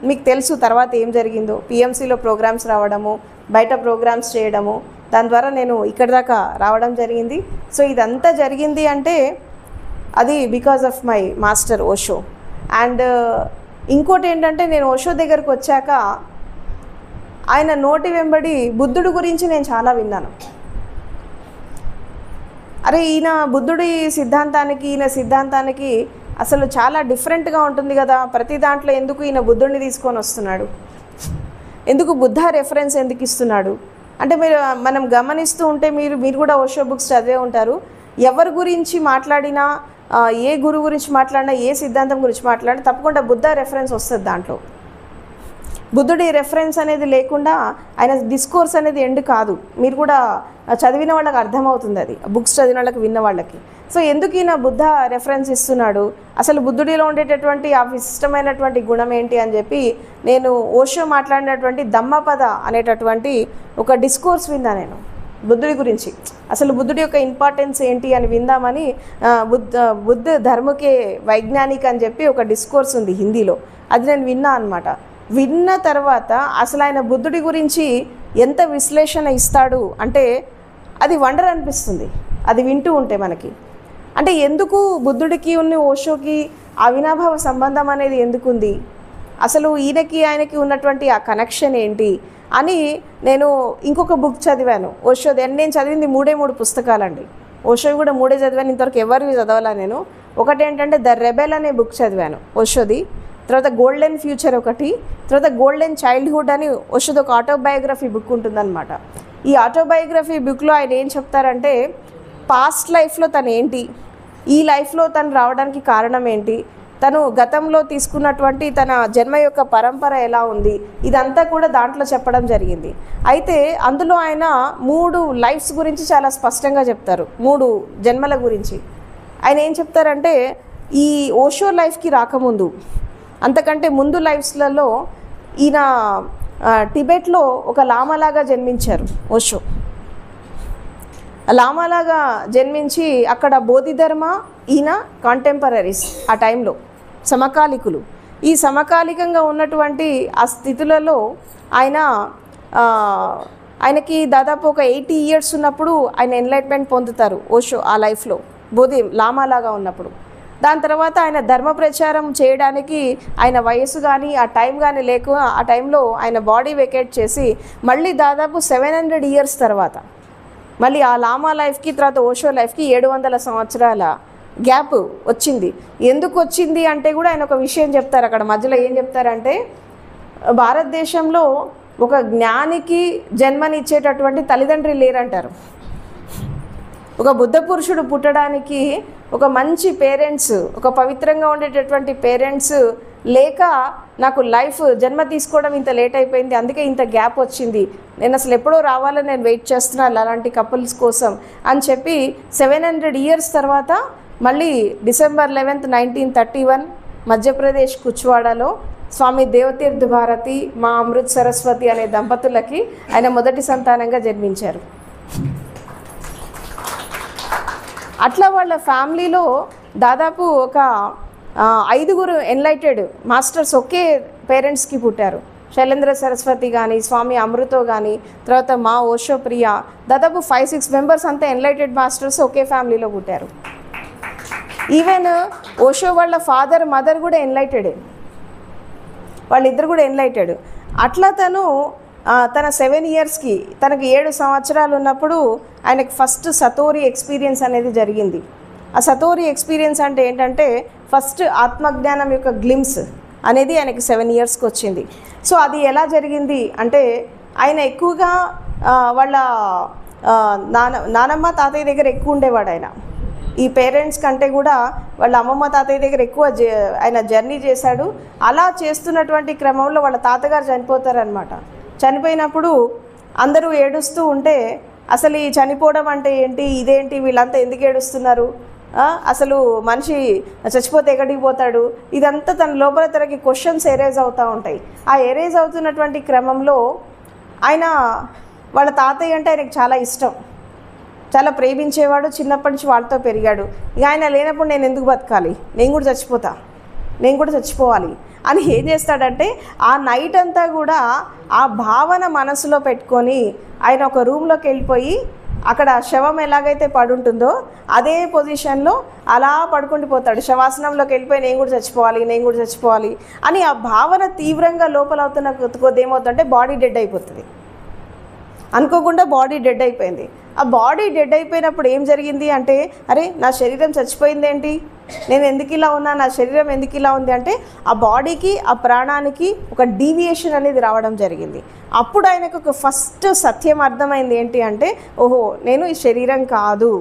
మీకు తెలుసు తర్వాత ఏం జరిగిందో, పిఎంసీలో ప్రోగ్రామ్స్ రావడము, బయట ప్రోగ్రామ్స్ చేయడము, దాని ద్వారా నేను ఇక్కడి దాకా రావడం జరిగింది. సో ఇదంతా జరిగింది అంటే అది because of my master Osho. And ఇంకోటి ఏంటంటే, నేను ఓషో దగ్గరకు వచ్చాక ఆయన నోటి వెంబడి బుద్ధుడి గురించి నేను చాలా విన్నాను. అరే ఈయన బుద్ధుడి సిద్ధాంతానికి అసలు చాలా డిఫరెంట్గా ఉంటుంది కదా, ప్రతి దాంట్లో ఎందుకు ఈయన బుద్ధుడిని తీసుకొని వస్తున్నాడు, ఎందుకు బుద్ధ రెఫరెన్స్ ఎందుకు ఇస్తున్నాడు అంటే, మనం గమనిస్తూ ఉంటే మీరు కూడా ఓషో బుక్స్ చదివే ఉంటారు. ఎవరి గురించి మాట్లాడినా, ఏ గురువు గురించి మాట్లాడినా, ఏ సిద్ధాంతం గురించి మాట్లాడినా తప్పకుండా బుద్ధ రెఫరెన్స్ వస్తుంది దాంట్లో. బుద్ధుడి రెఫరెన్స్ అనేది లేకుండా ఆయన డిస్కోర్స్ అనేది ఎండ్ కాదు. మీరు కూడా చదివిన వాళ్ళకి అర్థమవుతుంది, అది బుక్స్ చదివిన వాళ్ళకి, విన్న వాళ్ళకి. సో ఎందుకు ఈయన బుద్ధ రెఫరెన్స్ ఇస్తున్నాడు, అసలు బుద్ధుడిలో ఉండేటటువంటి ఆ విశిష్టమైనటువంటి గుణం ఏంటి అని చెప్పి నేను ఓషో మాట్లాడినటువంటి ధమ్మపద అనేటటువంటి ఒక డిస్కోర్స్ విన్నా నేను బుద్ధుడి గురించి. అసలు బుద్ధుడి యొక్క ఇంపార్టెన్స్ ఏంటి అని విందామని బుద్ధ ధర్మకే వైజ్ఞానిక్ అని చెప్పి ఒక డిస్కోర్స్ ఉంది హిందీలో, అది నేను విన్నా అనమాట. విన్న తర్వాత అసలు ఆయన బుద్ధుడి గురించి ఎంత విశ్లేషణ ఇస్తాడు అంటే అది వండర్ అనిపిస్తుంది అది వింటూ ఉంటే మనకి. అంటే ఎందుకు బుద్ధుడికి ఓషోకి అవినాభావ సంబంధం అనేది ఎందుకుంది, అసలు ఆయనకి ఉన్నటువంటి ఆ కనెక్షన్ ఏంటి అని నేను ఇంకొక బుక్ చదివాను ఓషోది. నేను చదివింది 3 పుస్తకాలండి. ఓషోవి కూడా 3 చదివాను, ఇంతవరకు ఎవరివి చదవాలా నేను. ఒకటి ఏంటంటే ద రెబెల్ అనే బుక్ చదివాను ఓషోది, తర్వాత గోల్డెన్ ఫ్యూచర్ ఒకటి, తర్వాత గోల్డెన్ చైల్డ్హుడ్ అని ఓషోది ఒక ఆటోబయోగ్రఫీ బుక్ ఉంటుందన్నమాట. ఈ ఆటోబయోగ్రఫీ బుక్లో ఆయన ఏం చెప్తారంటే, పాస్ట్ లైఫ్లో తను ఏంటి, ఈ లైఫ్లో తను రావడానికి కారణం ఏంటి, తను గతంలో తీసుకున్నటువంటి తన జన్మ యొక్క పరంపర ఎలా ఉంది, ఇదంతా కూడా దాంట్లో చెప్పడం జరిగింది. అయితే అందులో ఆయన 3 లైఫ్స్ గురించి చాలా స్పష్టంగా చెప్తారు, 3 జన్మల గురించి. ఆయన ఏం చెప్తారంటే, ఈ ఓషో లైఫ్కి రాకముందు, అంతకంటే ముందు లైఫ్స్లలో ఈయన టిబెట్లో ఒక లామాలాగా జన్మించారు ఓషో. లామాలాగా జన్మించి అక్కడ బోధిధర్మ, ఈయన కాంటెంపరీస్, ఆ టైంలో సమకాలికులు. ఈ సమకాలికంగా ఉన్నటువంటి ఆ స్థితులలో ఆయనకి దాదాపు ఒక 80 ఇయర్స్ ఉన్నప్పుడు ఆయన ఎన్లైట్మెంట్ పొందుతారు ఓషో ఆ లైఫ్లో, లామాలాగా ఉన్నప్పుడు. దాని తర్వాత ఆయన ధర్మ ప్రచారం చేయడానికి ఆయన వయసు కానీ ఆ టైం కానీ లేక ఆ టైంలో ఆయన బాడీ వెకేట్ చేసి మళ్ళీ దాదాపు 700 ఇయర్స్ తర్వాత మళ్ళీ ఆ లామా లైఫ్కి తర్వాత ఓషో లైఫ్కి 700 సంవత్సరాల గ్యాప్ వచ్చింది. ఎందుకు వచ్చింది అంటే కూడా ఆయన ఒక విషయం చెప్తారు. అక్కడ మధ్యలో ఏం చెప్తారంటే, భారతదేశంలో ఒక జ్ఞానికి జన్మనిచ్చేటటువంటి తల్లిదండ్రి లేరంటారు. ఒక బుద్ధ పురుషుడు పుట్టడానికి ఒక మంచి పేరెంట్స్, ఒక పవిత్రంగా ఉండేటటువంటి పేరెంట్స్ లేక నాకు లైఫ్ జన్మ తీసుకోవడం ఇంత లేట్ అయిపోయింది, అందుకే ఇంత గ్యాప్ వచ్చింది, నేను అసలు ఎప్పుడో రావాలని నేను వెయిట్ చేస్తున్నాను అలాంటి కపుల్స్ కోసం అని చెప్పి 700 ఇయర్స్ తర్వాత మళ్ళీ డిసెంబర్ 11, 1931 మధ్యప్రదేశ్ కుచ్వాడలో స్వామి దేవతీర్థ భారతి మా అమృత్ సరస్వతి అనే దంపతులకి ఆయన మొదటి సంతానంగా జన్మించారు. అట్లా వాళ్ళ ఫ్యామిలీలో దాదాపు ఒక 5గురు ఎన్లైటెడ్ మాస్టర్స్ ఒకే పేరెంట్స్కి పుట్టారు. శైలేంద్ర సరస్వతి కానీ, స్వామి అమృతో కానీ, తర్వాత మా ఓషో ప్రియ, దాదాపు 5-6 మెంబర్స్ అంతా ఎన్లైటెడ్ మాస్టర్స్ ఒకే ఫ్యామిలీలో పుట్టారు. ఈవెన్ ఓషో వాళ్ళ ఫాదర్ మదర్ కూడా ఎన్లైటెడే, వాళ్ళిద్దరు కూడా ఎన్లైటెడ్. అట్లా తన 7 ఇయర్స్కి తనకు 7 సంవత్సరాలు ఉన్నప్పుడు ఆయనకి ఫస్ట్ సతోరి ఎక్స్పీరియన్స్ అనేది జరిగింది. ఆ సతోరి ఎక్స్పీరియన్స్ అంటే ఏంటంటే ఫస్ట్ ఆత్మజ్ఞానం యొక్క గ్లిమ్స్ అనేది ఆయనకి 7 ఇయర్స్కి వచ్చింది. సో అది ఎలా జరిగింది అంటే ఆయన ఎక్కువగా వాళ్ళ నానమ్మ తాతయ్య దగ్గర ఎక్కువ ఉండేవాడు. ఆయన ఈ పేరెంట్స్ కంటే కూడా వాళ్ళ అమ్మమ్మ తాతయ్య దగ్గర ఎక్కువ ఆయన జర్నీ చేశాడు. అలా చేస్తున్నటువంటి క్రమంలో వాళ్ళ తాతగారు చనిపోతారనమాట. చనిపోయినప్పుడు అందరూ ఏడుస్తూ ఉంటే అసలు ఈ చనిపోవడం అంటే ఏంటి, ఇదేంటి, వీళ్ళంతా ఎందుకు ఏడుస్తున్నారు, అసలు మనిషి చచ్చిపోతే ఎక్కడికి పోతాడు, ఇదంతా తన లోపల తనకి క్వశ్చన్స్ ఎరేజ్ అవుతూ ఉంటాయి. ఆ ఎరేజ్ అవుతున్నటువంటి క్రమంలో ఆయన వాళ్ళ తాతయ్య అంటే ఆయనకు చాలా ఇష్టం, చాలా ప్రేమించేవాడు. చిన్నప్పటి నుంచి వాళ్ళతో పెరిగాడు. ఇక ఆయన లేనప్పుడు నేను ఎందుకు బతకాలి, నేను కూడా చచ్చిపోవాలి అని ఏం చేస్తాడంటే ఆ నైట్ అంతా కూడా ఆ భావన మనసులో పెట్టుకొని ఆయన ఒక రూమ్లోకి వెళ్ళిపోయి అక్కడ శవం ఎలాగైతే పడుంటుందో అదే పొజిషన్లో అలా పడుకుండిపోతాడు. శవాసనంలోకి వెళ్ళిపోయి నేను కూడా చచ్చిపోవాలి అని ఆ భావన తీవ్రంగా లోపల అవుతున్న కొద్ది ఏమవుతుందంటే బాడీ డెడ్ అయిపోతుంది. అనుకోకుండా బాడీ డెడ్ అయిపోయింది. ఆ బాడీ డెడ్ అయిపోయినప్పుడు ఏం జరిగింది అంటే, అరే నా శరీరం చచ్చిపోయిందేంటి, నేను ఎందుకు ఇలా ఉన్నా, నా శరీరం ఎందుకు ఇలా ఉంది అంటే ఆ బాడీకి ఆ ప్రాణానికి ఒక డీవియేషన్ అనేది రావడం జరిగింది. అప్పుడు ఆయనకు ఒక ఫస్ట్ సత్యం అర్థమైంది ఏంటి అంటే, ఓహో నేను ఈ శరీరం కాదు,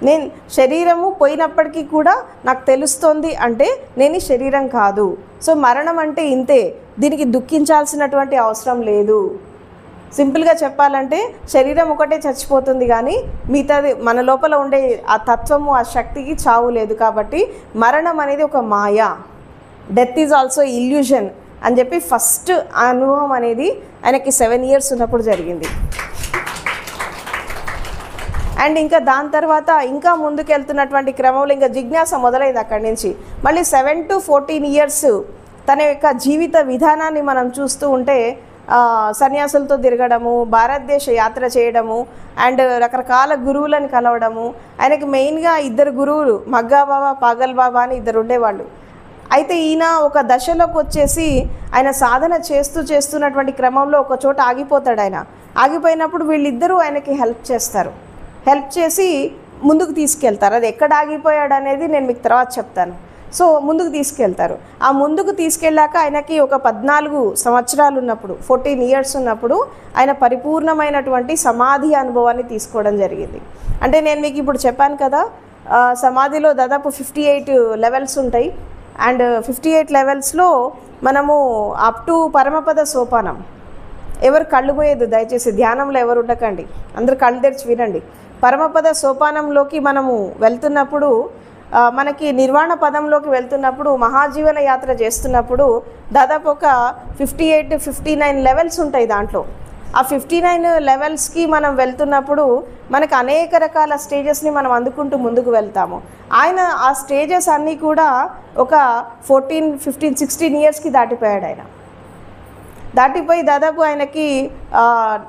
నేను శరీరము పోయినప్పటికీ కూడా నాకు తెలుస్తోంది అంటే నేను ఈ శరీరం కాదు. సో మరణం అంటే ఇంతే, దీనికి దుఃఖించాల్సినటువంటి అవసరం లేదు. సింపుల్గా చెప్పాలంటే శరీరం ఒకటే చచ్చిపోతుంది కానీ మిగతాది మన లోపల ఉండే ఆ తత్వము ఆ శక్తికి చావు లేదు. కాబట్టి మరణం అనేది ఒక మాయ, డెత్ ఈజ్ ఆల్సో ఇల్యూషన్ అని చెప్పి ఫస్ట్ అనుభవం అనేది ఆయనకి 7 ఇయర్స్ ఉన్నప్పుడు జరిగింది. అండ్ ఇంకా దాని తర్వాత ఇంకా ముందుకు వెళ్తున్నటువంటి క్రమంలో ఇంకా జిజ్ఞాస మొదలైంది. అక్కడి నుంచి మళ్ళీ 7 to 14 ఇయర్స్ తన యొక్క జీవిత విధానాన్ని మనం చూస్తూ ఉంటే సన్యాసులతో తిరగడము, భారతదేశ యాత్ర చేయడము, అండ్ రకరకాల గురువులను కలవడము. ఆయనకి మెయిన్గా 2 గురువులు, మగ్గా బాబా, పాగల్ బాబా అని 2 ఉండేవాళ్ళు. అయితే ఈయన ఒక దశలోకి వచ్చేసి ఆయన సాధన చేస్తున్నటువంటి క్రమంలో ఒక చోట ఆగిపోతాడు. ఆయన ఆగిపోయినప్పుడు వీళ్ళిద్దరూ ఆయనకి హెల్ప్ చేసి ముందుకు తీసుకెళ్తారు. అది ఎక్కడ ఆగిపోయాడు అనేది నేను మీకు తర్వాత చెప్తాను. సో ముందుకు తీసుకెళ్తారు. ఆ ముందుకు తీసుకెళ్ళాక ఆయనకి ఒక 14 సంవత్సరాలు ఉన్నప్పుడు, 14 ఇయర్స్ ఉన్నప్పుడు ఆయన పరిపూర్ణమైనటువంటి సమాధి అనుభవాన్ని తీసుకోవడం జరిగింది. అంటే నేను మీకు ఇప్పుడు చెప్పాను కదా, సమాధిలో దాదాపు 58 లెవెల్స్ ఉంటాయి. అండ్ 58 లెవెల్స్లో మనము అప్ టు పరమపద సోపానం. ఎవరు కళ్ళు పోయేది దయచేసి, ధ్యానంలో ఎవరు ఉండకండి, అందరు కళ్ళు తెరిచి వినండి. పరమపద సోపానంలోకి మనము వెళ్తున్నప్పుడు, మనకి నిర్వాణ పదంలోకి వెళ్తున్నప్పుడు, మహాజీవన యాత్ర చేస్తున్నప్పుడు దాదాపు ఒక 58-59 లెవెల్స్ ఉంటాయి. దాంట్లో ఆ 59 లెవెల్స్కి మనం వెళ్తున్నప్పుడు మనకు అనేక రకాల స్టేజెస్ని మనం అందుకుంటూ ముందుకు వెళ్తాము. ఆయన ఆ స్టేజెస్ అన్నీ కూడా ఒక 14, 15, 16 ఇయర్స్కి దాటిపోయాడు. ఆయన దాటిపోయి దాదాపు ఆయనకి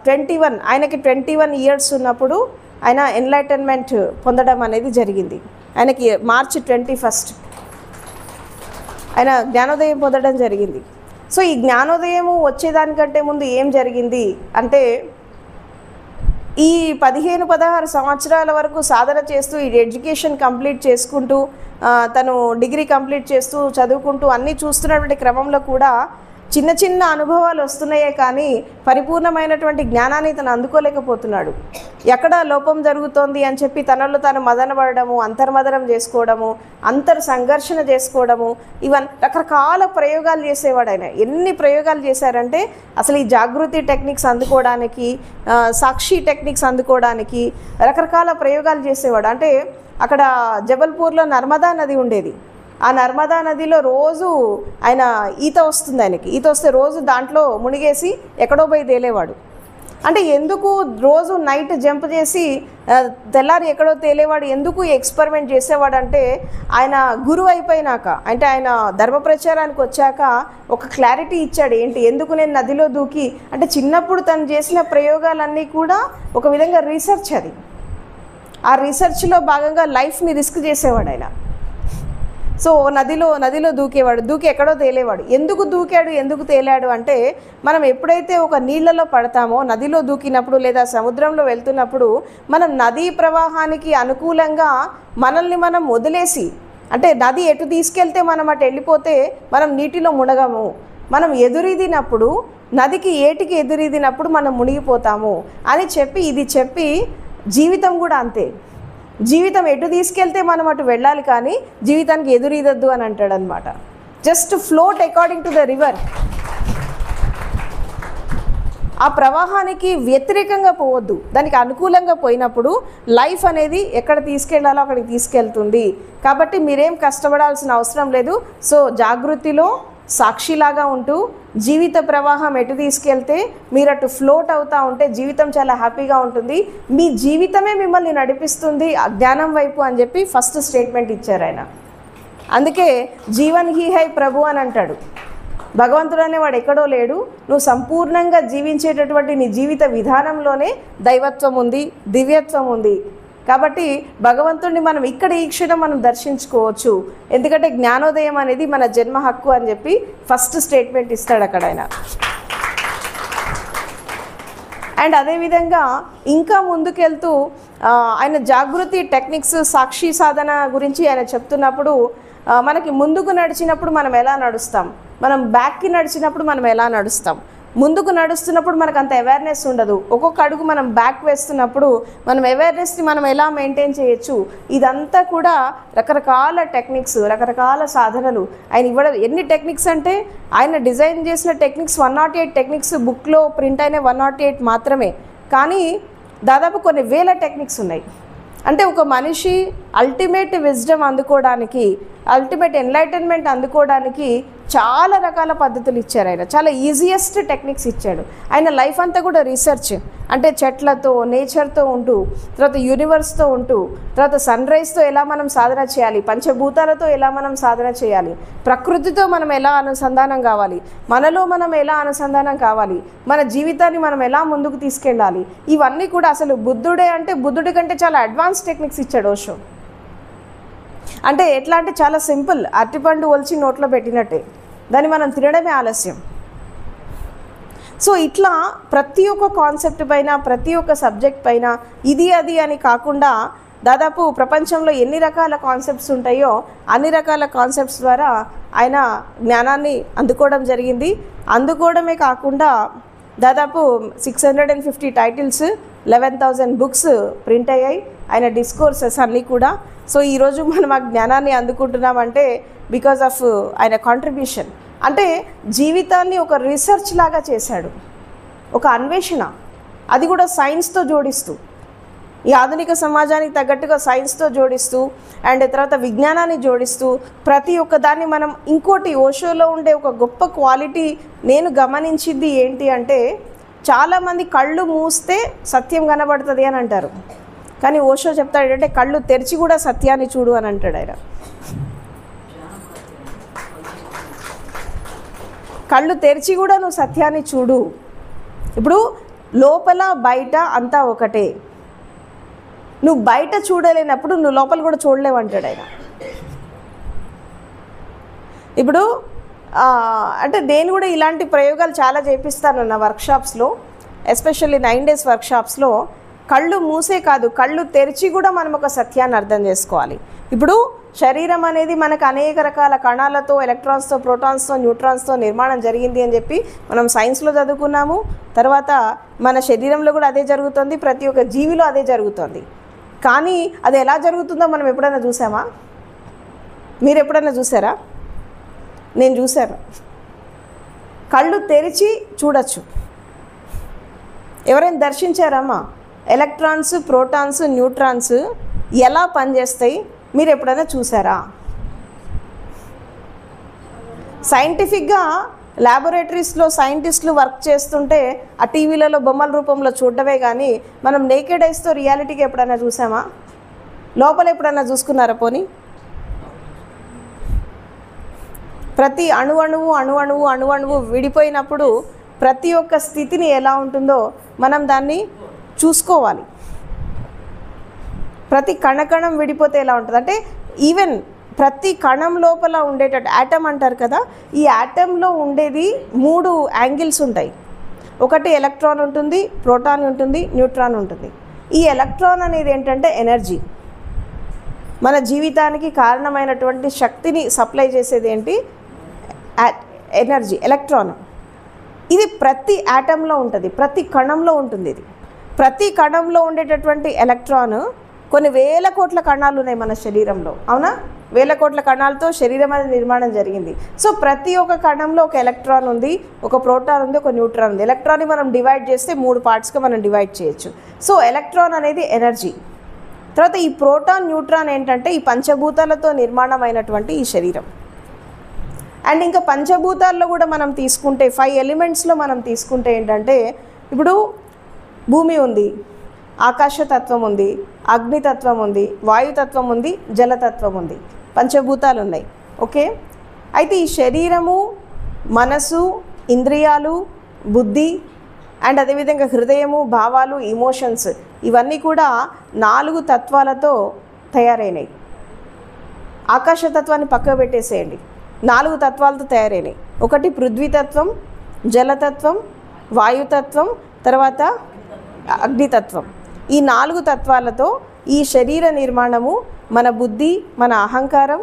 21 ఇయర్స్ ఉన్నప్పుడు ఆయన ఎన్లైటన్మెంట్ పొందడం అనేది జరిగింది. ఆయనకి మార్చి 21 ఆయన జ్ఞానోదయం పొందడం జరిగింది. సో ఈ జ్ఞానోదయము వచ్చేదానికంటే ముందు ఏం జరిగింది అంటే, ఈ 15-16 సంవత్సరాల వరకు సాధన చేస్తూ ఈ ఎడ్యుకేషన్ కంప్లీట్ చేసుకుంటూ తను డిగ్రీ కంప్లీట్ చేస్తూ చదువుకుంటూ అన్నీ చూస్తున్నటువంటి క్రమంలో కూడా చిన్న చిన్న అనుభవాలు వస్తున్నాయే కానీ పరిపూర్ణమైనటువంటి జ్ఞానాన్ని తను అందుకోలేకపోతున్నాడు. ఎక్కడ లోపం జరుగుతోంది అని చెప్పి తనలో తాను మదనపడము, అంతర్మదనం చేసుకోవడము, సంఘర్షణ చేసుకోవడము, ఇవన్నీ రకరకాల ప్రయోగాలు చేసేవాడు ఆయన. ఎన్ని ప్రయోగాలు చేశారంటే అసలు ఈ జాగృతి టెక్నిక్స్ అందుకోవడానికి, సాక్షి టెక్నిక్స్ అందుకోవడానికి రకరకాల ప్రయోగాలు చేసేవాడు. అంటే అక్కడ జబల్పూర్లో నర్మదా నది ఉండేది. ఆ నర్మదా నదిలో రోజు ఆయన ఈత వస్తుంది, ఆయనకి ఈత వస్తే రోజు దాంట్లో మునిగేసి ఎక్కడో పోయి తేలేవాడు. అంటే ఎందుకు రోజు నైట్ జంప్ చేసి తెల్లారి ఎక్కడో తేలేవాడు, ఎందుకు ఎక్స్పెరిమెంట్ చేసేవాడు అంటే, ఆయన గురువు అయిపోయినాక, అంటే ఆయన ధర్మ ప్రచారానికి వచ్చాక ఒక క్లారిటీ ఇచ్చాడు. ఏంటి, ఎందుకు నేను నదిలో దూకి అంటే, చిన్నప్పుడు తను చేసిన ప్రయోగాలన్నీ కూడా ఒక విధంగా రీసెర్చ్. అది ఆ రీసెర్చ్లో భాగంగా లైఫ్ని రిస్క్ చేసేవాడు ఆయన. సో నదిలో దూకి ఎక్కడో తేలేవాడు. ఎందుకు దూకాడు, ఎందుకు తేలాడు అంటే, మనం ఎప్పుడైతే ఒక నీళ్ళలో పడతామో, నదిలో దూకినప్పుడు లేదా సముద్రంలో వెళ్తున్నప్పుడు మనం నదీ ప్రవాహానికి అనుకూలంగా మనల్ని మనం వదిలేసి, అంటే నది ఎటు తీసుకెళ్తే మనం అటు వెళ్ళిపోతే మనం నీటిలో మునగము. మనం ఎదురీదినప్పుడు, నదికి ఏటికి ఎదురీదినప్పుడు మనం మునిగిపోతాము అని చెప్పి జీవితం కూడా అంతే. జీవితం ఎటు తీసుకెళ్తే మనం అటు వెళ్ళాలి కానీ జీవితానికి ఎదురీదద్దు అని అంటాడు అనమాట. Just float according to the river. ఆ ప్రవాహానికి వ్యతిరేకంగా పోవద్దు, దానికి అనుకూలంగా పోయినప్పుడు లైఫ్ అనేది ఎక్కడ తీసుకెళ్లాలో అక్కడికి తీసుకెళ్తుంది. కాబట్టి మీరేం కష్టపడాల్సిన అవసరం లేదు. సో జాగృతిలో సాక్షిలాగా ఉంటూ జీవిత ప్రవాహం ఎటు తీసుకెళ్తే మీరు అటు ఫ్లోట్ అవుతూ ఉంటే జీవితం చాలా హ్యాపీగా ఉంటుంది. మీ జీవితమే మిమ్మల్ని నడిపిస్తుంది జ్ఞానం వైపు అని చెప్పి ఫస్ట్ స్టేట్మెంట్ ఇచ్చారు ఆయన. అందుకే జీవన్ హీ హై ప్రభు అని అంటాడు. భగవంతుడు అనేవాడు ఎక్కడో లేడు, నువ్వు సంపూర్ణంగా జీవించేటటువంటి నీ జీవిత విధానంలోనే దైవత్వం ఉంది, దివ్యత్వం ఉంది. కాబట్టి భగవంతుడిని మనం ఇక్కడ ఈ క్షణం మనం దర్శించుకోవచ్చు. ఎందుకంటే జ్ఞానోదయం అనేది మన జన్మ హక్కు అని చెప్పి ఫస్ట్ స్టేట్మెంట్ ఇస్తాడు అక్కడ ఆయన. అండ్ అదేవిధంగా ఇంకా ముందుకెళ్తూ ఆయన జాగృతి టెక్నిక్స్, సాక్షి సాధన గురించి ఆయన చెప్తున్నప్పుడు, మనకి ముందుకు నడిచినప్పుడు మనం ఎలా నడుస్తాం, మనం బ్యాక్కి నడిచినప్పుడు మనం ఎలా నడుస్తాం. ముందుకు నడుస్తున్నప్పుడు మనకు అంత అవేర్నెస్ ఉండదు. ఒక్కొక్క అడుగు మనం బ్యాక్ వేస్తున్నప్పుడు మనం అవేర్నెస్ని మనం ఎలా మెయింటైన్ చేయొచ్చు, ఇదంతా కూడా రకరకాల టెక్నిక్స్, రకరకాల సాధనలు ఆయన ఇవ్వడం. ఎన్ని టెక్నిక్స్ అంటే, ఆయన డిజైన్ చేసిన టెక్నిక్స్ 108 టెక్నిక్స్, బుక్లో ప్రింట్ అయిన 108 మాత్రమే. కానీ దాదాపు కొన్ని వేల టెక్నిక్స్ ఉన్నాయి. అంటే ఒక మనిషి అల్టిమేట్ విజ్డమ్ అందుకోవడానికి, అల్టిమేట్ ఎన్లైటన్మెంట్ అందుకోవడానికి చాలా రకాల పద్ధతులు ఇచ్చారు ఆయన. చాలా ఈజియెస్ట్ టెక్నిక్స్ ఇచ్చాడు. ఆయన లైఫ్ అంతా కూడా రీసెర్చ్, అంటే చెట్లతో, నేచర్తో ఉంటూ, తర్వాత యూనివర్స్తో ఉంటూ, తర్వాత సన్ రైజ్తో ఎలా మనం సాధన చేయాలి, పంచభూతాలతో ఎలా మనం సాధన చేయాలి, ప్రకృతితో మనం ఎలా అనుసంధానం కావాలి, మనలో మనం ఎలా అనుసంధానం కావాలి, మన జీవితాన్ని మనం ఎలా ముందుకు తీసుకెళ్ళాలి, ఇవన్నీ కూడా అసలు బుద్ధుడే అంటే బుద్ధుడి కంటే చాలా అడ్వాన్స్ టెక్నిక్స్ ఇచ్చాడు ఓషో. అంటే ఎట్లా అంటే చాలా సింపుల్, అరటిపండు ఒలిచి నోట్లో పెట్టినట్టే, దాన్ని మనం తినడమే ఆలస్యం. సో ఇట్లా ప్రతి ఒక్క కాన్సెప్ట్ పైన, ప్రతి ఒక్క సబ్జెక్ట్ పైన ఇది అది అని కాకుండా దాదాపు ప్రపంచంలో ఎన్ని రకాల కాన్సెప్ట్స్ ఉంటాయో అన్ని రకాల కాన్సెప్ట్స్ ద్వారా ఆయన జ్ఞానాన్ని అందుకోవడం జరిగింది. అందుకోవడమే కాకుండా దాదాపు 650 టైటిల్స్, 11,000 బుక్స్ ప్రింట్ అయ్యాయి ఆయన డిస్కోర్సెస్ అన్నీ కూడా. సో ఈరోజు మనం ఆ జ్ఞానాన్ని అందుకుంటున్నామంటే బికాజ్ ఆఫ్ ఆయన కాంట్రిబ్యూషన్. అంటే జీవితాన్ని ఒక రీసెర్చ్ లాగా చేశాడు, ఒక అన్వేషణ, అది కూడా సైన్స్తో జోడిస్తూ, ఈ ఆధునిక సమాజానికి తగ్గట్టుగా సైన్స్తో జోడిస్తూ, అండ్ తర్వాత విజ్ఞానాన్ని జోడిస్తూ ప్రతి ఒక్క దాన్ని మనం. ఇంకోటి ఓషోలో ఉండే ఒక గొప్ప క్వాలిటీ నేను గమనించింది ఏంటి అంటే, చాలామంది కళ్ళు మూస్తే సత్యం కనబడుతుంది అని అంటారు, కానీ ఓషో చెప్తాడు అంటే కళ్ళు తెరిచి కూడా సత్యాన్ని చూడు అని అంటాడు ఆయన. కళ్ళు తెరిచి కూడా నువ్వు సత్యాన్ని చూడు. ఇప్పుడు లోపల బయట అంతా ఒకటే. నువ్వు బయట చూడలేనప్పుడు నువ్వు లోపల కూడా చూడలేవు అంటాడు ఆయన. ఇప్పుడు అంటే నేను కూడా ఇలాంటి ప్రయోగాలు చాలా చేపిస్తాను నా వర్క్షాప్స్లో, ఎస్పెషల్లీ 9 days వర్క్షాప్స్లో. కళ్ళు మూసే కాదు, కళ్ళు తెరిచి కూడా మనం ఒక సత్యాన్ని అర్థం చేసుకోవాలి. ఇప్పుడు శరీరం అనేది మనకు అనేక రకాల కణాలతో, ఎలక్ట్రాన్స్తో, ప్రోటాన్స్తో, న్యూట్రాన్స్తో నిర్మాణం జరిగింది అని చెప్పి మనం సైన్స్లో చదువుకున్నాము. తర్వాత మన శరీరంలో కూడా అదే జరుగుతుంది, ప్రతి ఒక్క జీవిలో అదే జరుగుతుంది. కానీ అది ఎలా జరుగుతుందో మనం ఎప్పుడైనా చూసామా? మీరు ఎప్పుడైనా చూసారా? నేను చూశాను. కళ్ళు తెరిచి చూడొచ్చు. ఎవరైనా దర్శించారమ్మా ఎలక్ట్రాన్స్, ప్రోటాన్స్, న్యూట్రాన్స్ ఎలా పనిచేస్తాయి మీరు ఎప్పుడైనా చూసారా? సైంటిఫిక్గా ల్యాబొరేటరీస్లో సైంటిస్టులు వర్క్ చేస్తుంటే ఆ టీవీలలో బొమ్మల రూపంలో చూడటమే కానీ మనం నేకెడ్ ఐస్తో రియాలిటీకి ఎప్పుడైనా చూసామా? లోపల ఎప్పుడైనా చూసుకున్నారా? పోనీ ప్రతి అణువణువు విడిపోయినప్పుడు ప్రతి ఒక్క స్థితిని ఎలా ఉంటుందో మనం దాన్ని చూసుకోవాలి. ప్రతి కణకణం విడిపోతే ఎలా ఉంటుంది అంటే ఈవెన్ ప్రతి కణం లోపల ఉండేటట్టు యాటమ్ అంటారు కదా, ఈ యాటంలో ఉండేది 3 యాంగిల్స్ ఉంటాయి. ఒకటి ఎలక్ట్రాన్ ఉంటుంది, ప్రోటాన్ ఉంటుంది, న్యూట్రాన్ ఉంటుంది. ఈ ఎలక్ట్రాన్ అనేది ఏంటంటే ఎనర్జీ, మన జీవితానికి కారణమైనటువంటి శక్తిని సప్లై చేసేది ఏంటి? Energy, electron. ఇది ప్రతి యాటంలో ఉంటుంది, ప్రతి కణంలో ఉంటుంది. ఇది ప్రతి కణంలో ఉండేటటువంటి ఎలక్ట్రాన్ కొన్ని వేల కోట్ల కణాలు ఉన్నాయి మన శరీరంలో, అవునా? వేల కోట్ల కణాలతో శరీరం అనేది నిర్మాణం జరిగింది. సో ప్రతి ఒక్క కణంలో ఒక ఎలక్ట్రాన్ ఉంది, ఒక ప్రోటాన్ ఉంది, ఒక న్యూట్రాన్ ఉంది. ఎలక్ట్రాన్ని మనం డివైడ్ చేస్తే 3 పార్ట్స్గా మనం డివైడ్ చేయొచ్చు. సో ఎలక్ట్రాన్ అనేది ఎనర్జీ. తర్వాత ఈ ప్రోటాన్, న్యూట్రాన్ ఏంటంటే ఈ పంచభూతాలతో నిర్మాణమైనటువంటి ఈ శరీరం. అండ్ ఇంకా పంచభూతాల్లో కూడా మనం తీసుకుంటే 5 ఎలిమెంట్స్లో మనం తీసుకుంటే ఏంటంటే ఇప్పుడు భూమి ఉంది, ఆకాశతత్వం ఉంది, అగ్నితత్వం ఉంది, వాయుతత్వం ఉంది, జలతత్వం ఉంది, పంచభూతాలు ఉన్నాయి. ఓకే, అయితే ఈ శరీరము, మనసు, ఇంద్రియాలు, బుద్ధి అండ్ అదేవిధంగా హృదయము, భావాలు, ఇమోషన్స్ ఇవన్నీ కూడా 4 తత్వాలతో తయారైనవి. ఆకాశతత్వాన్ని పక్కకు పెట్టేసేయండి, 4 తత్వాలతో తయారైనవి. ఒకటి పృథ్వీతత్వం, జలతత్వం, వాయుతత్వం, తర్వాత అగ్నితత్వం. ఈ 4 తత్వాలతో ఈ శరీర నిర్మాణము, మన బుద్ధి, మన అహంకారం,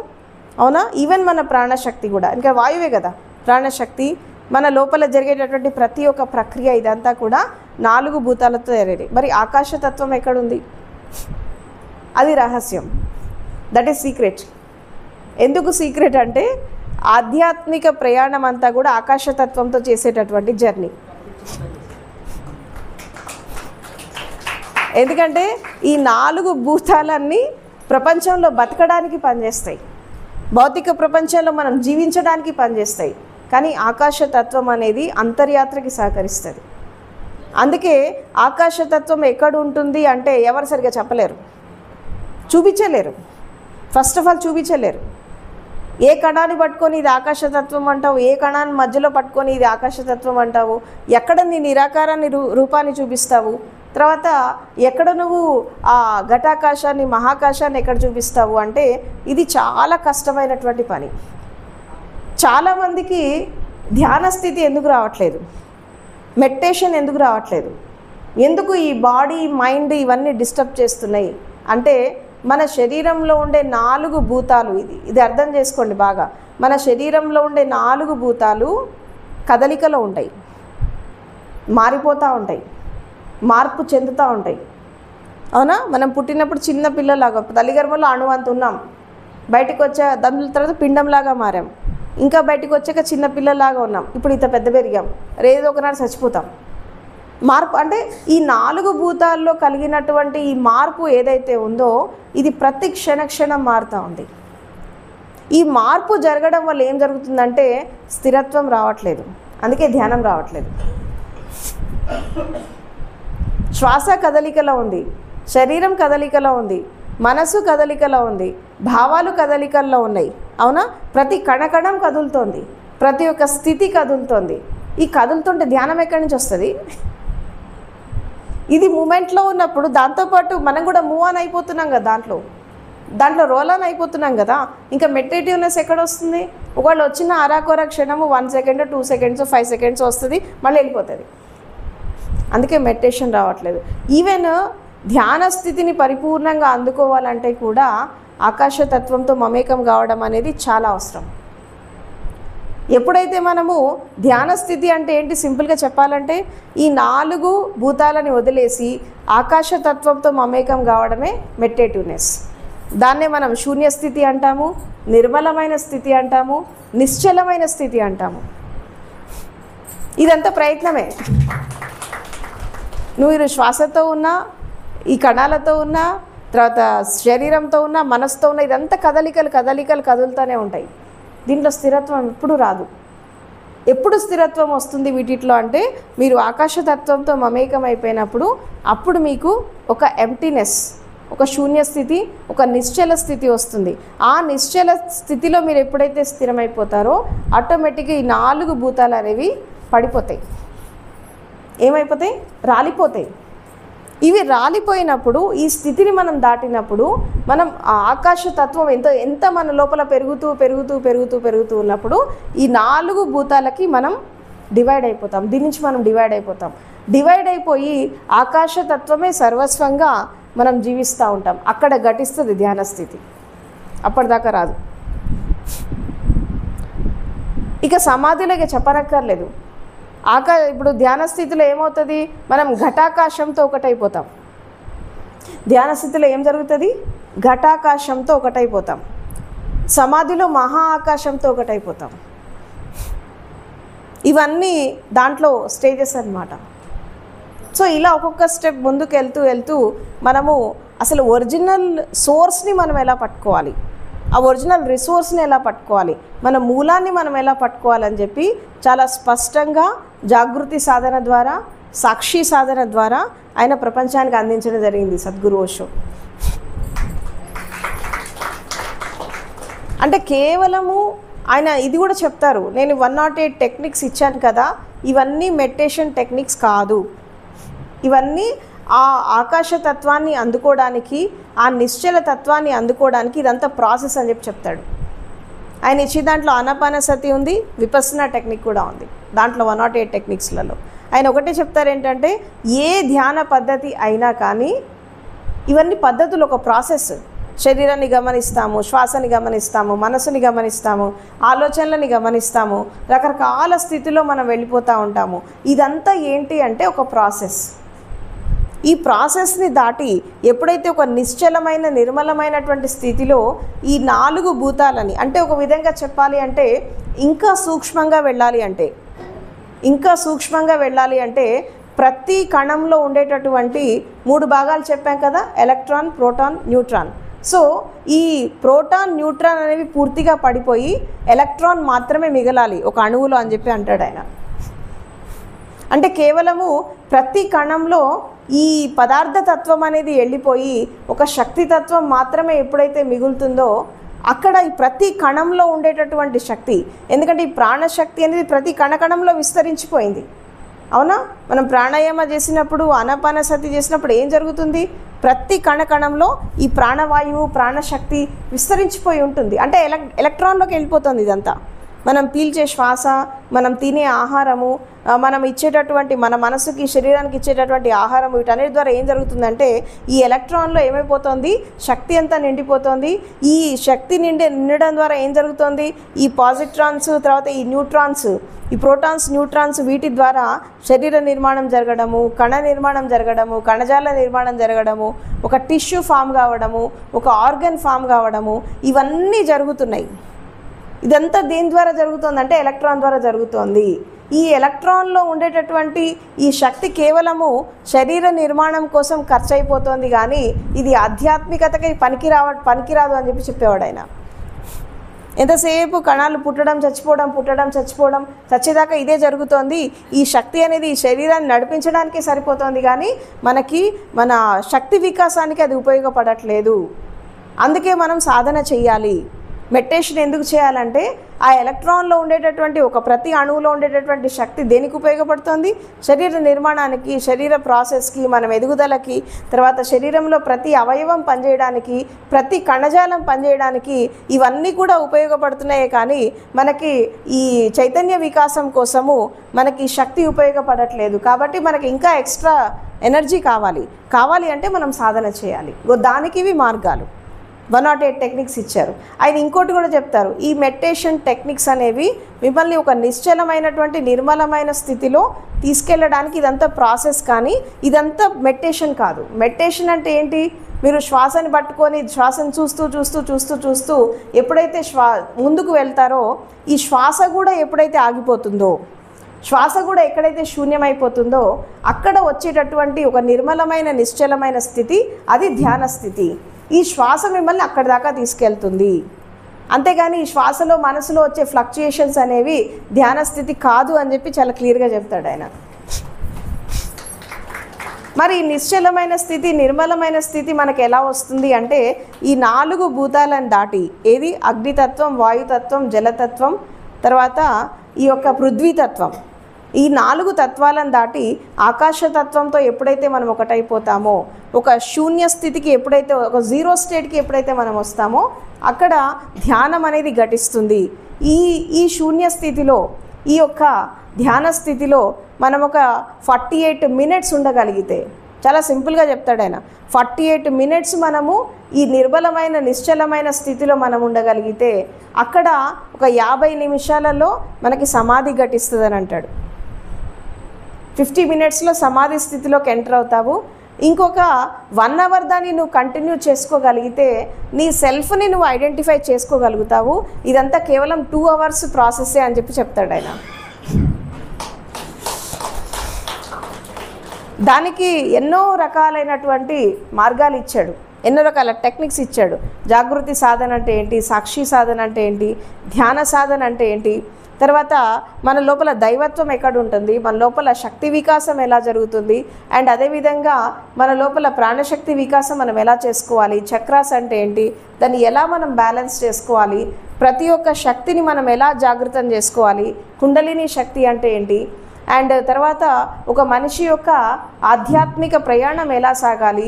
అవునా, ఈవెన్ మన ప్రాణశక్తి కూడా, ఇంకా వాయువే కదా ప్రాణశక్తి, మన లోపల జరిగేటటువంటి ప్రతి ఒక్క ప్రక్రియ ఇదంతా కూడా 4 భూతాలతో తయారైనవి. మరి ఆకాశతత్వం ఎక్కడుంది? అది రహస్యం, దట్ ఈస్ సీక్రెట్. ఎందుకు సీక్రెట్ అంటే ఆధ్యాత్మిక ప్రయాణం అంతా కూడా ఆకాశతత్వంతో చేసేటటువంటి జర్నీ. ఎందుకంటే ఈ 4 భూతాలన్నీ ప్రపంచంలో బతకడానికి పనిచేస్తాయి, భౌతిక ప్రపంచంలో మనం జీవించడానికి పనిచేస్తాయి. కానీ ఆకాశతత్వం అనేది అంతర్యాత్రకి సహకరిస్తుంది. అందుకే ఆకాశతత్వం ఎక్కడ ఉంటుంది అంటే ఎవరు సరిగా చెప్పలేరు, చూపించలేరు. ఫస్ట్ ఆఫ్ ఆల్ చూపించలేరు. ఏ కణాన్ని పట్టుకొని ఇది ఆకాశతత్వం అంటావు, ఏ కణాన్ని మధ్యలో పట్టుకొని ఇది ఆకాశతత్వం అంటావు, ఎక్కడ నీ నిరాకారాన్ని రూపాన్ని చూపిస్తావు, తర్వాత ఎక్కడ నువ్వు ఆ ఘటాకాశాన్ని, మహాకాశాన్ని ఎక్కడ చూపిస్తావు అంటే ఇది చాలా కష్టమైనటువంటి పని. చాలామందికి ధ్యాన స్థితి ఎందుకు రావట్లేదు, మెడిటేషన్ ఎందుకు రావట్లేదు, ఎందుకు ఈ బాడీ, మైండ్ ఇవన్నీ డిస్టర్బ్ చేస్తున్నాయి అంటే మన శరీరంలో ఉండే 4 భూతాలు, ఇది అర్థం చేసుకోండి బాగా. మన శరీరంలో ఉండే 4 భూతాలు కదలికలో ఉంటాయి, మారిపోతూ ఉంటాయి, మార్పు చెందుతూ ఉంటాయి, అవునా? మనం పుట్టినప్పుడు చిన్న పిల్లలాగా తల్లి గర్భంలో అణువంత ఉన్నాం, బయటకు వచ్చే దాని తర్వాత పిండంలాగా మారాం, ఇంకా బయటకు వచ్చాక చిన్న పిల్లలాగా ఉన్నాం, ఇప్పుడు ఇంత పెద్ద పెరిగాం, ఏదో ఒకనాడు చచ్చిపోతాం. మార్పు అంటే ఈ 4 భూతాల్లో కలిగినటువంటి ఈ మార్పు ఏదైతే ఉందో ఇది ప్రతి క్షణం మారుతూ ఉంది. ఈ మార్పు జరగడం వల్ల ఏం జరుగుతుందంటే స్థిరత్వం రావట్లేదు, అందుకే ధ్యానం రావట్లేదు. శ్వాస కదలికలో ఉంది, శరీరం కదలికలో ఉంది, మనసు కదలికలో ఉంది, భావాలు కదలికల్లో ఉన్నాయి, అవునా? ప్రతి కణకణం కదులుతోంది, ప్రతి ఒక్క స్థితి కదులుతోంది. ఈ కదులుతుంటే ధ్యానం ఎక్కడి నుంచి వస్తుంది? ఇది మూమెంట్లో ఉన్నప్పుడు దాంతోపాటు మనం కూడా మూవ్ ఆన్ అయిపోతున్నాం కదా, దాంట్లో రోల్ ఆన్ అయిపోతున్నాం కదా. ఇంకా మెడిటేటివ్నెస్ ఎక్కడ వస్తుంది? ఒకవేళ వచ్చిన అరాకొర క్షణము 1 సెకండ్ 2 సెకండ్స్ 5 సెకండ్స్ వస్తుంది, మళ్ళీ వెళ్ళిపోతుంది. అందుకే మెడిటేషన్ రావట్లేదు. ఈవెన్ ధ్యాన స్థితిని పరిపూర్ణంగా అందుకోవాలంటే కూడా ఆకాశతత్వంతో మమేకం కావడం అనేది చాలా అవసరం. ఎప్పుడైతే మనము ధ్యాన స్థితి అంటే ఏంటి సింపుల్గా చెప్పాలంటే ఈ 4 భూతాలని వదిలేసి ఆకాశతత్వంతో మమేకం కావడమే మెడిటేటివ్నెస్. దాన్నే మనం శూన్య స్థితి అంటాము, నిర్మలమైన స్థితి అంటాము, నిశ్చలమైన స్థితి అంటాము. ఇదంతా ప్రయత్నమే. నువ్వు శ్వాసతో ఉన్నా, ఈ కణాలతో ఉన్నా, తర్వాత శరీరంతో ఉన్నా, మనసుతో ఉన్నా, ఇదంతా కదలికలు కదులుతూనే ఉంటాయి. దీంట్లో స్థిరత్వం ఎప్పుడు రాదు. ఎప్పుడు స్థిరత్వం వస్తుంది వీటిలో అంటే మీరు ఆకాశతత్వంతో మమేకం అయిపోయినప్పుడు అప్పుడు మీకు ఒక ఎంప్టీనెస్, ఒక శూన్య స్థితి, ఒక నిశ్చల స్థితి వస్తుంది. ఆ నిశ్చల స్థితిలో మీరు ఎప్పుడైతే స్థిరమైపోతారో ఆటోమేటిక్గా ఈ 4 భూతాలు అనేవి పడిపోతాయి. ఏమైపోతాయి? రాలిపోతాయి. ఇవి రాలిపోయినప్పుడు ఈ స్థితిని మనం దాటినప్పుడు మనం ఆ ఆకాశతత్వం ఎంత మన లోపల పెరుగుతూ ఉన్నప్పుడు ఈ 4 భూతాలకి మనం డివైడ్ అయిపోతాం. దీని నుంచి మనం డివైడ్ అయిపోయి ఆకాశతత్వమే సర్వస్వంగా మనం జీవిస్తూ ఉంటాం. అక్కడ ఘటిస్తుంది ధ్యాన స్థితి, అప్పటిదాకా రాదు. ఇక సమాధిలోకి చెప్పనక్కర్లేదు. ఇప్పుడు ధ్యాన స్థితిలో ఏమవుతుంది? మనం ఘటాకాశంతో ఒకటైపోతాం. ధ్యాన స్థితిలో ఏం జరుగుతుంది? ఘటాకాశంతో ఒకటైపోతాం. సమాధిలో మహా ఆకాశంతో ఒకటైపోతాం. ఇవన్నీ దాంట్లో స్టేజెస్ అన్నమాట. సో ఇలా ఒక్కొక్క స్టెప్ ముందుకు వెళ్తూ మనము అసలు ఒరిజినల్ సోర్స్ని మనం ఎలా పట్టుకోవాలి, ఆ ఒరిజినల్ రిసోర్స్ని ఎలా పట్టుకోవాలి, మన మూలాన్ని మనం ఎలా పట్టుకోవాలని చెప్పి చాలా స్పష్టంగా జాగృతి సాధన ద్వారా, సాక్షి సాధన ద్వారా ఆయన ప్రపంచానికి అందించడం జరిగింది సద్గురు ఓషో. అంటే కేవలము ఆయన ఇది కూడా చెప్తారు, నేను 108 టెక్నిక్స్ ఇచ్చాను కదా, ఇవన్నీ మెడిటేషన్ టెక్నిక్స్ కాదు, ఇవన్నీ ఆ ఆకాశతత్వాన్ని అందుకోవడానికి, ఆ నిశ్చల తత్వాన్ని అందుకోవడానికి ఇదంతా ప్రాసెస్ అని చెప్తాడు. ఆయన ఇచ్చే దాంట్లో ఆనాపానసతి ఉంది, విపස්සనా టెక్నిక్ కూడా ఉంది దాంట్లో 108 టెక్నిక్స్లలో. ఆయన ఒకటే చెప్తారు ఏంటంటే ఏ ధ్యాన పద్ధతి అయినా కానీ ఇవన్నీ పద్ధతులు ఒక ప్రాసెస్. శరీరాన్ని గమనిస్తాము, శ్వాసని గమనిస్తాము, మనసుని గమనిస్తాము, ఆలోచనలని గమనిస్తాము, రకరకాల స్థితిలో మనం వెళ్ళిపోతూ ఉంటాము. ఇదంతా ఏంటి అంటే ఒక ప్రాసెస్. ఈ ప్రాసెస్ని దాటి ఎప్పుడైతే ఒక నిశ్చలమైన నిర్మలమైనటువంటి స్థితిలో ఈ 4 భూతాలని, అంటే ఒక విధంగా చెప్పాలి అంటే ఇంకా సూక్ష్మంగా వెళ్ళాలి అంటే ప్రతి కణంలో ఉండేటటువంటి 3 భాగాలు చెప్పాం కదా, ఎలక్ట్రాన్, ప్రోటాన్, న్యూట్రాన్. సో ఈ ప్రోటాన్, న్యూట్రాన్ అనేవి పూర్తిగా పడిపోయి ఎలక్ట్రాన్ మాత్రమే మిగలాలి ఒక అణువులో అని చెప్పి అంటాడు ఆయన. అంటే కేవలము ప్రతి కణంలో ఈ పదార్థతత్వం అనేది వెళ్ళిపోయి ఒక శక్తితత్వం మాత్రమే ఎప్పుడైతే మిగులుతుందో అక్కడ ఈ ప్రతి కణంలో ఉండేటటువంటి శక్తి, ఎందుకంటే ఈ ప్రాణశక్తి అనేది ప్రతి కణకణంలో విస్తరించిపోయింది. అవునా? మనం ప్రాణాయామ చేసినప్పుడు, ఆనాపానసతి చేసినప్పుడు ఏం జరుగుతుంది? ప్రతి కణకణంలో ఈ ప్రాణవాయువు, ప్రాణశక్తి విస్తరించిపోయి ఉంటుంది. అంటే ఎలక్ట్రాన్లోకి వెళ్ళిపోతుంది ఇదంతా. మనం పీల్చే శ్వాస, మనం తినే ఆహారము, మనం ఇచ్చేటటువంటి మన మనసుకి, శరీరానికి ఇచ్చేటటువంటి ఆహారం, వీటన్నిటి ద్వారా ఏం జరుగుతుందంటే ఈ ఎలక్ట్రాన్లో ఏమైపోతుంది? శక్తి అంతా నిండిపోతుంది. ఈ శక్తి నిండడం ద్వారా ఏం జరుగుతుంది? ఈ పాజిట్రాన్స్, తర్వాత ఈ న్యూట్రాన్స్, ఈ ప్రోటాన్స్, న్యూట్రాన్స్, వీటి ద్వారా శరీర నిర్మాణం జరగడము, కణ నిర్మాణం జరగడము, కణజాల నిర్మాణం జరగడము, ఒక టిష్యూ ఫామ్ కావడము, ఒక ఆర్గన్ ఫామ్ కావడము, ఇవన్నీ జరుగుతున్నాయి. ఇదంతా దేని ద్వారా జరుగుతుందంటే ఎలక్ట్రాన్ ద్వారా జరుగుతోంది. ఈ ఎలక్ట్రాన్లో ఉండేటటువంటి ఈ శక్తి కేవలము శరీర నిర్మాణం కోసం ఖర్చు అయిపోతుంది, కానీ ఇది ఆధ్యాత్మికతకి పనికిరాదు అని చెప్పేవాడు ఆయన. ఎంతసేపు కణాలు పుట్టడం చచ్చిపోవడం చచ్చేదాకా ఇదే జరుగుతోంది. ఈ శక్తి అనేది ఈ శరీరాన్ని నడిపించడానికే సరిపోతుంది, కానీ మన శక్తి వికాసానికి అది ఉపయోగపడట్లేదు. అందుకే మనం సాధన చెయ్యాలి. మెడిటేషన్ ఎందుకు చేయాలంటే ఆ ఎలక్ట్రాన్లో ఉండేటటువంటి ఒక ప్రతి అణువులో ఉండేటటువంటి శక్తి దేనికి ఉపయోగపడుతుంది? శరీర నిర్మాణానికి, శరీర ప్రాసెస్కి, మనం ఎదుగుదలకి, తర్వాత శరీరంలో ప్రతి అవయవం పనిచేయడానికి, ప్రతి కణజాలం పనిచేయడానికి ఇవన్నీ కూడా ఉపయోగపడుతున్నాయే. కానీ మనకి ఈ చైతన్య వికాసం కోసము మనకి శక్తి ఉపయోగపడట్లేదు. కాబట్టి మనకి ఇంకా ఎక్స్ట్రా ఎనర్జీ కావాలి అంటే మనం సాధన చేయాలి. దానికి ఇవి మార్గాలు. 108 టెక్నిక్స్ ఇచ్చారు. ఆయన ఇంకోటి కూడా చెప్తారు, ఈ మెడిటేషన్ టెక్నిక్స్ అనేవి మిమ్మల్ని ఒక నిశ్చలమైనటువంటి నిర్మలమైన స్థితిలో తీసుకెళ్ళడానికి ఇదంతా ప్రాసెస్, కానీ ఇదంతా మెడిటేషన్ కాదు. మెడిటేషన్ అంటే ఏంటి? మీరు శ్వాసని పట్టుకొని శ్వాసను చూస్తూ ఎప్పుడైతే ముందుకు వెళ్తారో, ఈ శ్వాస కూడా ఎప్పుడైతే ఆగిపోతుందో, శ్వాస కూడా ఎక్కడైతే శూన్యమైపోతుందో అక్కడ వచ్చేటటువంటి ఒక నిర్మలమైన నిశ్చలమైన స్థితి, అది ధ్యాన స్థితి. ఈ శ్వాస మిమ్మల్ని అక్కడి దాకా తీసుకెళ్తుంది. అంతేగాని ఈ శ్వాసలో మనసులో వచ్చే ఫ్లక్చుయేషన్స్ అనేవి ధ్యాన స్థితి కాదు అని చెప్పి చాలా క్లియర్గా చెప్తాడు ఆయన. మరి నిశ్చలమైన స్థితి, నిర్మలమైన స్థితి మనకు ఎలా వస్తుంది అంటే ఈ 4 భూతాలను దాటి, ఏది? అగ్నితత్వం, వాయుతత్వం, జలతత్వం, తర్వాత ఈ యొక్క పృథ్వీతత్వం, ఈ 4 తత్వాలను దాటి ఆకాశతత్వంతో ఎప్పుడైతే మనం ఒకటైపోతామో, ఒక శూన్య స్థితికి ఎప్పుడైతే, ఒక జీరో స్టేట్కి ఎప్పుడైతే మనం వస్తామో అక్కడ ధ్యానం అనేది ఘటిస్తుంది. ఈ శూన్య స్థితిలో, ఈ యొక్క ధ్యాన స్థితిలో మనం ఒక 48 మినిట్స్ ఉండగలిగితే, చాలా సింపుల్గా చెప్తాడు ఆయన, 48 మినిట్స్ మనము ఈ నిర్మలమైన నిశ్చలమైన స్థితిలో మనం ఉండగలిగితే అక్కడ ఒక 50 నిమిషాలలో మనకి సమాధి ఘటిస్తుందని అంటాడు. 50 మినిట్స్లో సమాధి స్థితిలోకి ఎంటర్ అవుతావు. ఇంకొక 1 అవర్ దాన్ని నువ్వు కంటిన్యూ చేసుకోగలిగితే నీ సెల్ఫ్ని నువ్వు ఐడెంటిఫై చేసుకోగలుగుతావు. ఇదంతా కేవలం 2 అవర్స్ ప్రాసెస్సే అని చెప్తాడు ఆయన. దానికి ఎన్నో రకాలైనటువంటి మార్గాలు ఇచ్చాడు, ఎన్నో రకాల టెక్నిక్స్ ఇచ్చాడు. జాగృతి సాధన అంటే ఏంటి, సాక్షి సాధన అంటే ఏంటి, ధ్యాన సాధన అంటే ఏంటి, తర్వాత మన లోపల దైవత్వం ఎక్కడ ఉంటుంది, మన లోపల శక్తి వికాసం ఎలా జరుగుతుంది, అండ్ అదేవిధంగా మన లోపల ప్రాణశక్తి వికాసం మనం ఎలా చేసుకోవాలి, చక్రాస్ అంటే ఏంటి, దాన్ని ఎలా మనం బ్యాలెన్స్ చేసుకోవాలి, ప్రతి ఒక్క శక్తిని మనం ఎలా జాగృతం చేసుకోవాలి, కుండలిని శక్తి అంటే ఏంటి, అండ్ తర్వాత ఒక మనిషి యొక్క ఆధ్యాత్మిక ప్రయాణం ఎలా సాగాలి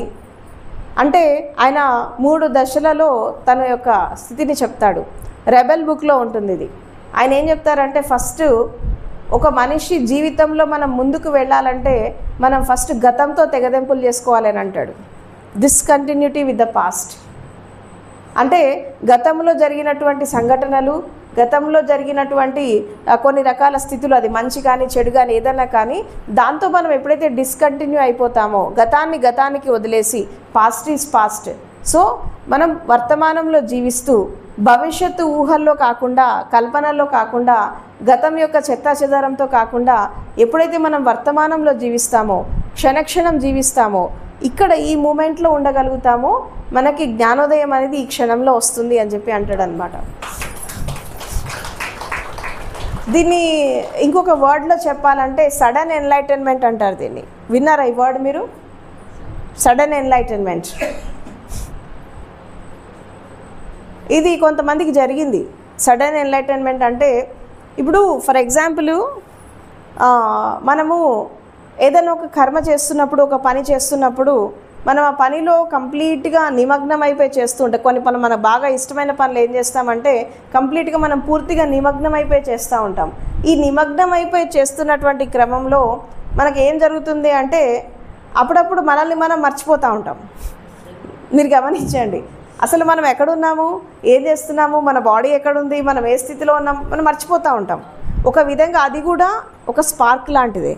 అంటే ఆయన 3 దశలలో తన యొక్క స్థితిని చెప్తాడు. రెబెల్ బుక్లో ఉంటుంది ఇది. ఆయన ఏం చెప్తారంటే, ఫస్ట్ ఒక మనిషి జీవితంలో మనం ముందుకు వెళ్ళాలంటే మనం ఫస్ట్ గతంతో తెగదెంపులు చేసుకోవాలని అంటాడు. డిస్కంటిన్యూటీ విత్ ద పాస్ట్ అంటే గతంలో జరిగినటువంటి సంఘటనలు, గతంలో జరిగినటువంటి కొన్ని రకాల స్థితులు, అది మంచి కానీ చెడు కానీ ఏదన్నా కానీ, దాంతో మనం ఎప్పుడైతే డిస్కంటిన్యూ అయిపోతామో, గతానికి వదిలేసి పాస్ట్ ఈజ్ పాస్ట్. సో మనం వర్తమానంలో జీవిస్తూ భవిష్యత్తు ఊహల్లో కాకుండా, కల్పనల్లో కాకుండా, గతం యొక్క చెత్తాచెదారంతో కాకుండా ఎప్పుడైతే మనం వర్తమానంలో జీవిస్తామో, క్షణక్షణం జీవిస్తామో, ఇక్కడ ఈ మూమెంట్లో ఉండగలుగుతామో మనకి జ్ఞానోదయం అనేది ఈ క్షణంలో వస్తుంది అని చెప్పి అంటాడు అనమాట. దీన్ని ఇంకొక వర్డ్లో చెప్పాలంటే సడన్ ఎన్లైటన్మెంట్ అంటారు. దీన్ని విన్నారా ఈ వర్డ్ మీరు? Sudden enlightenment. ఇది కొంతమందికి జరిగింది. సడన్ ఎన్లైటన్మెంట్ అంటే ఇప్పుడు ఫర్ ఎగ్జాంపుల్ మనము ఏదైనా ఒక కర్మ చేస్తున్నప్పుడు, ఒక పని చేస్తున్నప్పుడు మనం ఆ పనిలో కంప్లీట్గా నిమగ్నం అయిపోయి చేస్తూ ఉంటాం. కొన్ని మనకు బాగా ఇష్టమైన పనులు ఏం చేస్తామంటే కంప్లీట్గా మనం పూర్తిగా నిమగ్నం అయిపోయి చేస్తూ ఉంటాం. ఈ నిమగ్నం అయిపోయి చేస్తున్నటువంటి క్రమంలో మనకి ఏం జరుగుతుంది అంటే అప్పుడప్పుడు మనల్ని మనం మర్చిపోతూ ఉంటాం. మీరు గమనించండి, అసలు మనం ఎక్కడున్నాము, ఏం చేస్తున్నాము, మన బాడీ ఎక్కడుంది, మనం ఏ స్థితిలో ఉన్నాం, మనం మర్చిపోతూ ఉంటాం. ఒక విధంగా అది కూడా ఒక స్పార్క్ లాంటిదే.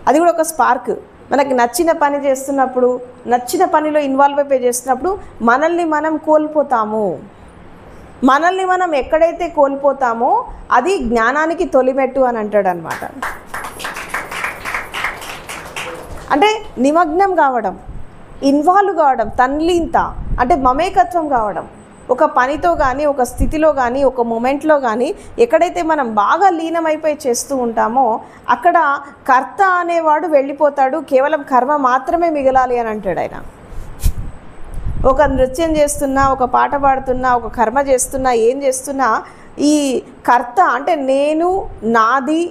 అది కూడా ఒక స్పార్క్. మనకి నచ్చిన పని చేస్తున్నప్పుడు, నచ్చిన పనిలో ఇన్వాల్వ్ అయిపోయి చేస్తున్నప్పుడు మనల్ని మనం కోల్పోతాము. మనల్ని మనం ఎక్కడైతే కోల్పోతామో అది జ్ఞానానికి తొలిమెట్టు అని అంటాడు అనమాట. అంటే నిమగ్నం కావడం, ఇన్వాల్వ్ కావడం, తన్లీనత అంటే మమేకత్వం కావడం. ఒక పనితో కానీ, ఒక స్థితిలో కానీ, ఒక మూమెంట్లో కానీ ఎక్కడైతే మనం బాగా లీనమైపోయి చేస్తూ ఉంటామో అక్కడ కర్త అనేవాడు వెళ్ళిపోతాడు. కేవలం కర్మ మాత్రమే మిగలాలి అని అంటాడు ఆయన. ఒక నృత్యం చేస్తున్నా, ఒక పాట పాడుతున్నా, ఒక కర్మ చేస్తున్నా, ఏం చేస్తున్నా ఈ కర్త అంటే నేను, నాది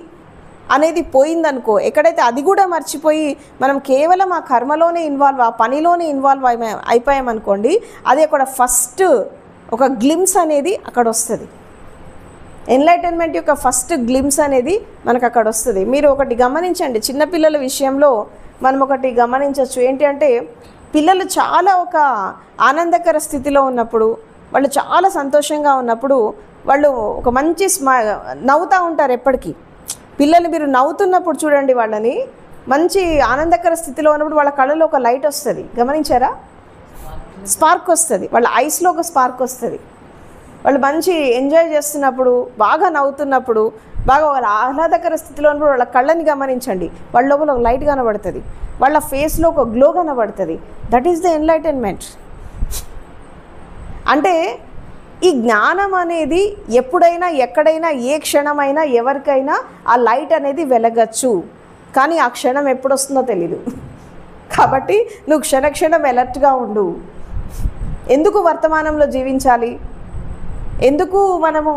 అనేది పోయిందనుకో, ఎక్కడైతే అది కూడా మర్చిపోయి మనం కేవలం ఆ కర్మలోనే ఇన్వాల్వ్, ఆ పనిలోనే ఇన్వాల్వ్ అయిపోయామనుకోండి, అది అక్కడ ఫస్ట్ ఒక గ్లిమ్స్ అనేది అక్కడ వస్తుంది. ఎన్లైటన్మెంట్ యొక్క ఫస్ట్ గ్లిమ్స్ అనేది మనకు అక్కడ వస్తుంది. మీరు ఒకటి గమనించండి, చిన్నపిల్లల విషయంలో మనం ఒకటి గమనించవచ్చు. ఏంటి అంటే పిల్లలు చాలా ఒక ఆనందకర స్థితిలో ఉన్నప్పుడు, వాళ్ళు చాలా సంతోషంగా ఉన్నప్పుడు వాళ్ళు ఒక మంచి నవ్వుతూ ఉంటారు ఎప్పటికీ. పిల్లలు మీరు నవ్వుతున్నప్పుడు చూడండి, వాళ్ళని మంచి ఆనందకర స్థితిలో ఉన్నప్పుడు వాళ్ళ కళ్ళలో ఒక లైట్ వస్తుంది, గమనించారా? స్పార్క్ వస్తుంది, వాళ్ళ ఐస్లో ఒక స్పార్క్ వస్తుంది. వాళ్ళు మంచి ఎంజాయ్ చేస్తున్నప్పుడు, బాగా నవ్వుతున్నప్పుడు, బాగా వాళ్ళ ఆహ్లాదకర స్థితిలో ఉన్నప్పుడు వాళ్ళ కళ్ళని గమనించండి, వాళ్ళ లోపల ఒక లైట్ కనబడుతుంది, వాళ్ళ ఫేస్లో ఒక గ్లో కనబడుతుంది. That is the enlightenment. అంటే ఈ జ్ఞానం అనేది ఎప్పుడైనా, ఎక్కడైనా, ఏ క్షణమైనా, ఎవరికైనా ఆ లైట్ అనేది వెలగచ్చు. కానీ ఆ క్షణం ఎప్పుడు వస్తుందో తెలీదు. కాబట్టి నువ్వు క్షణక్షణం అలర్ట్గా ఉండు. ఎందుకు వర్తమానంలో జీవించాలి? ఎందుకు మనము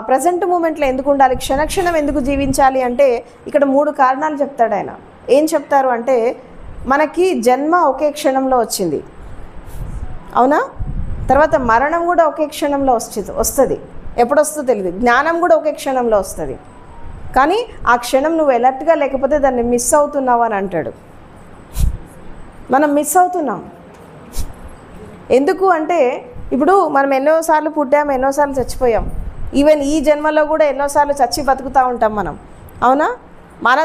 ప్రజెంట్ మూమెంట్లో ఎందుకు ఉండాలి? క్షణక్షణం ఎందుకు జీవించాలి అంటే ఇక్కడ 3 కారణాలు చెప్తాడు ఆయన. ఏం చెప్తారు అంటే, మనకి జన్మ ఒకే క్షణంలో వచ్చింది, అవునా? తర్వాత మరణం కూడా ఒకే క్షణంలో వస్తుంది. ఎప్పుడు వస్తుందో తెలియదు. జ్ఞానం కూడా ఒకే క్షణంలో వస్తుంది. కానీ ఆ క్షణం నువ్వు అలర్ట్గా లేకపోతే దాన్ని మిస్ అవుతున్నావు అని అంటాడు. మనం మిస్ అవుతున్నాం. ఎందుకు అంటే ఇప్పుడు మనం ఎన్నోసార్లు పుట్టాము, ఎన్నోసార్లు చచ్చిపోయాం. ఈవెన్ ఈ జన్మలో కూడా ఎన్నోసార్లు చచ్చి బతుకుతూ ఉంటాం మనం, అవునా? మన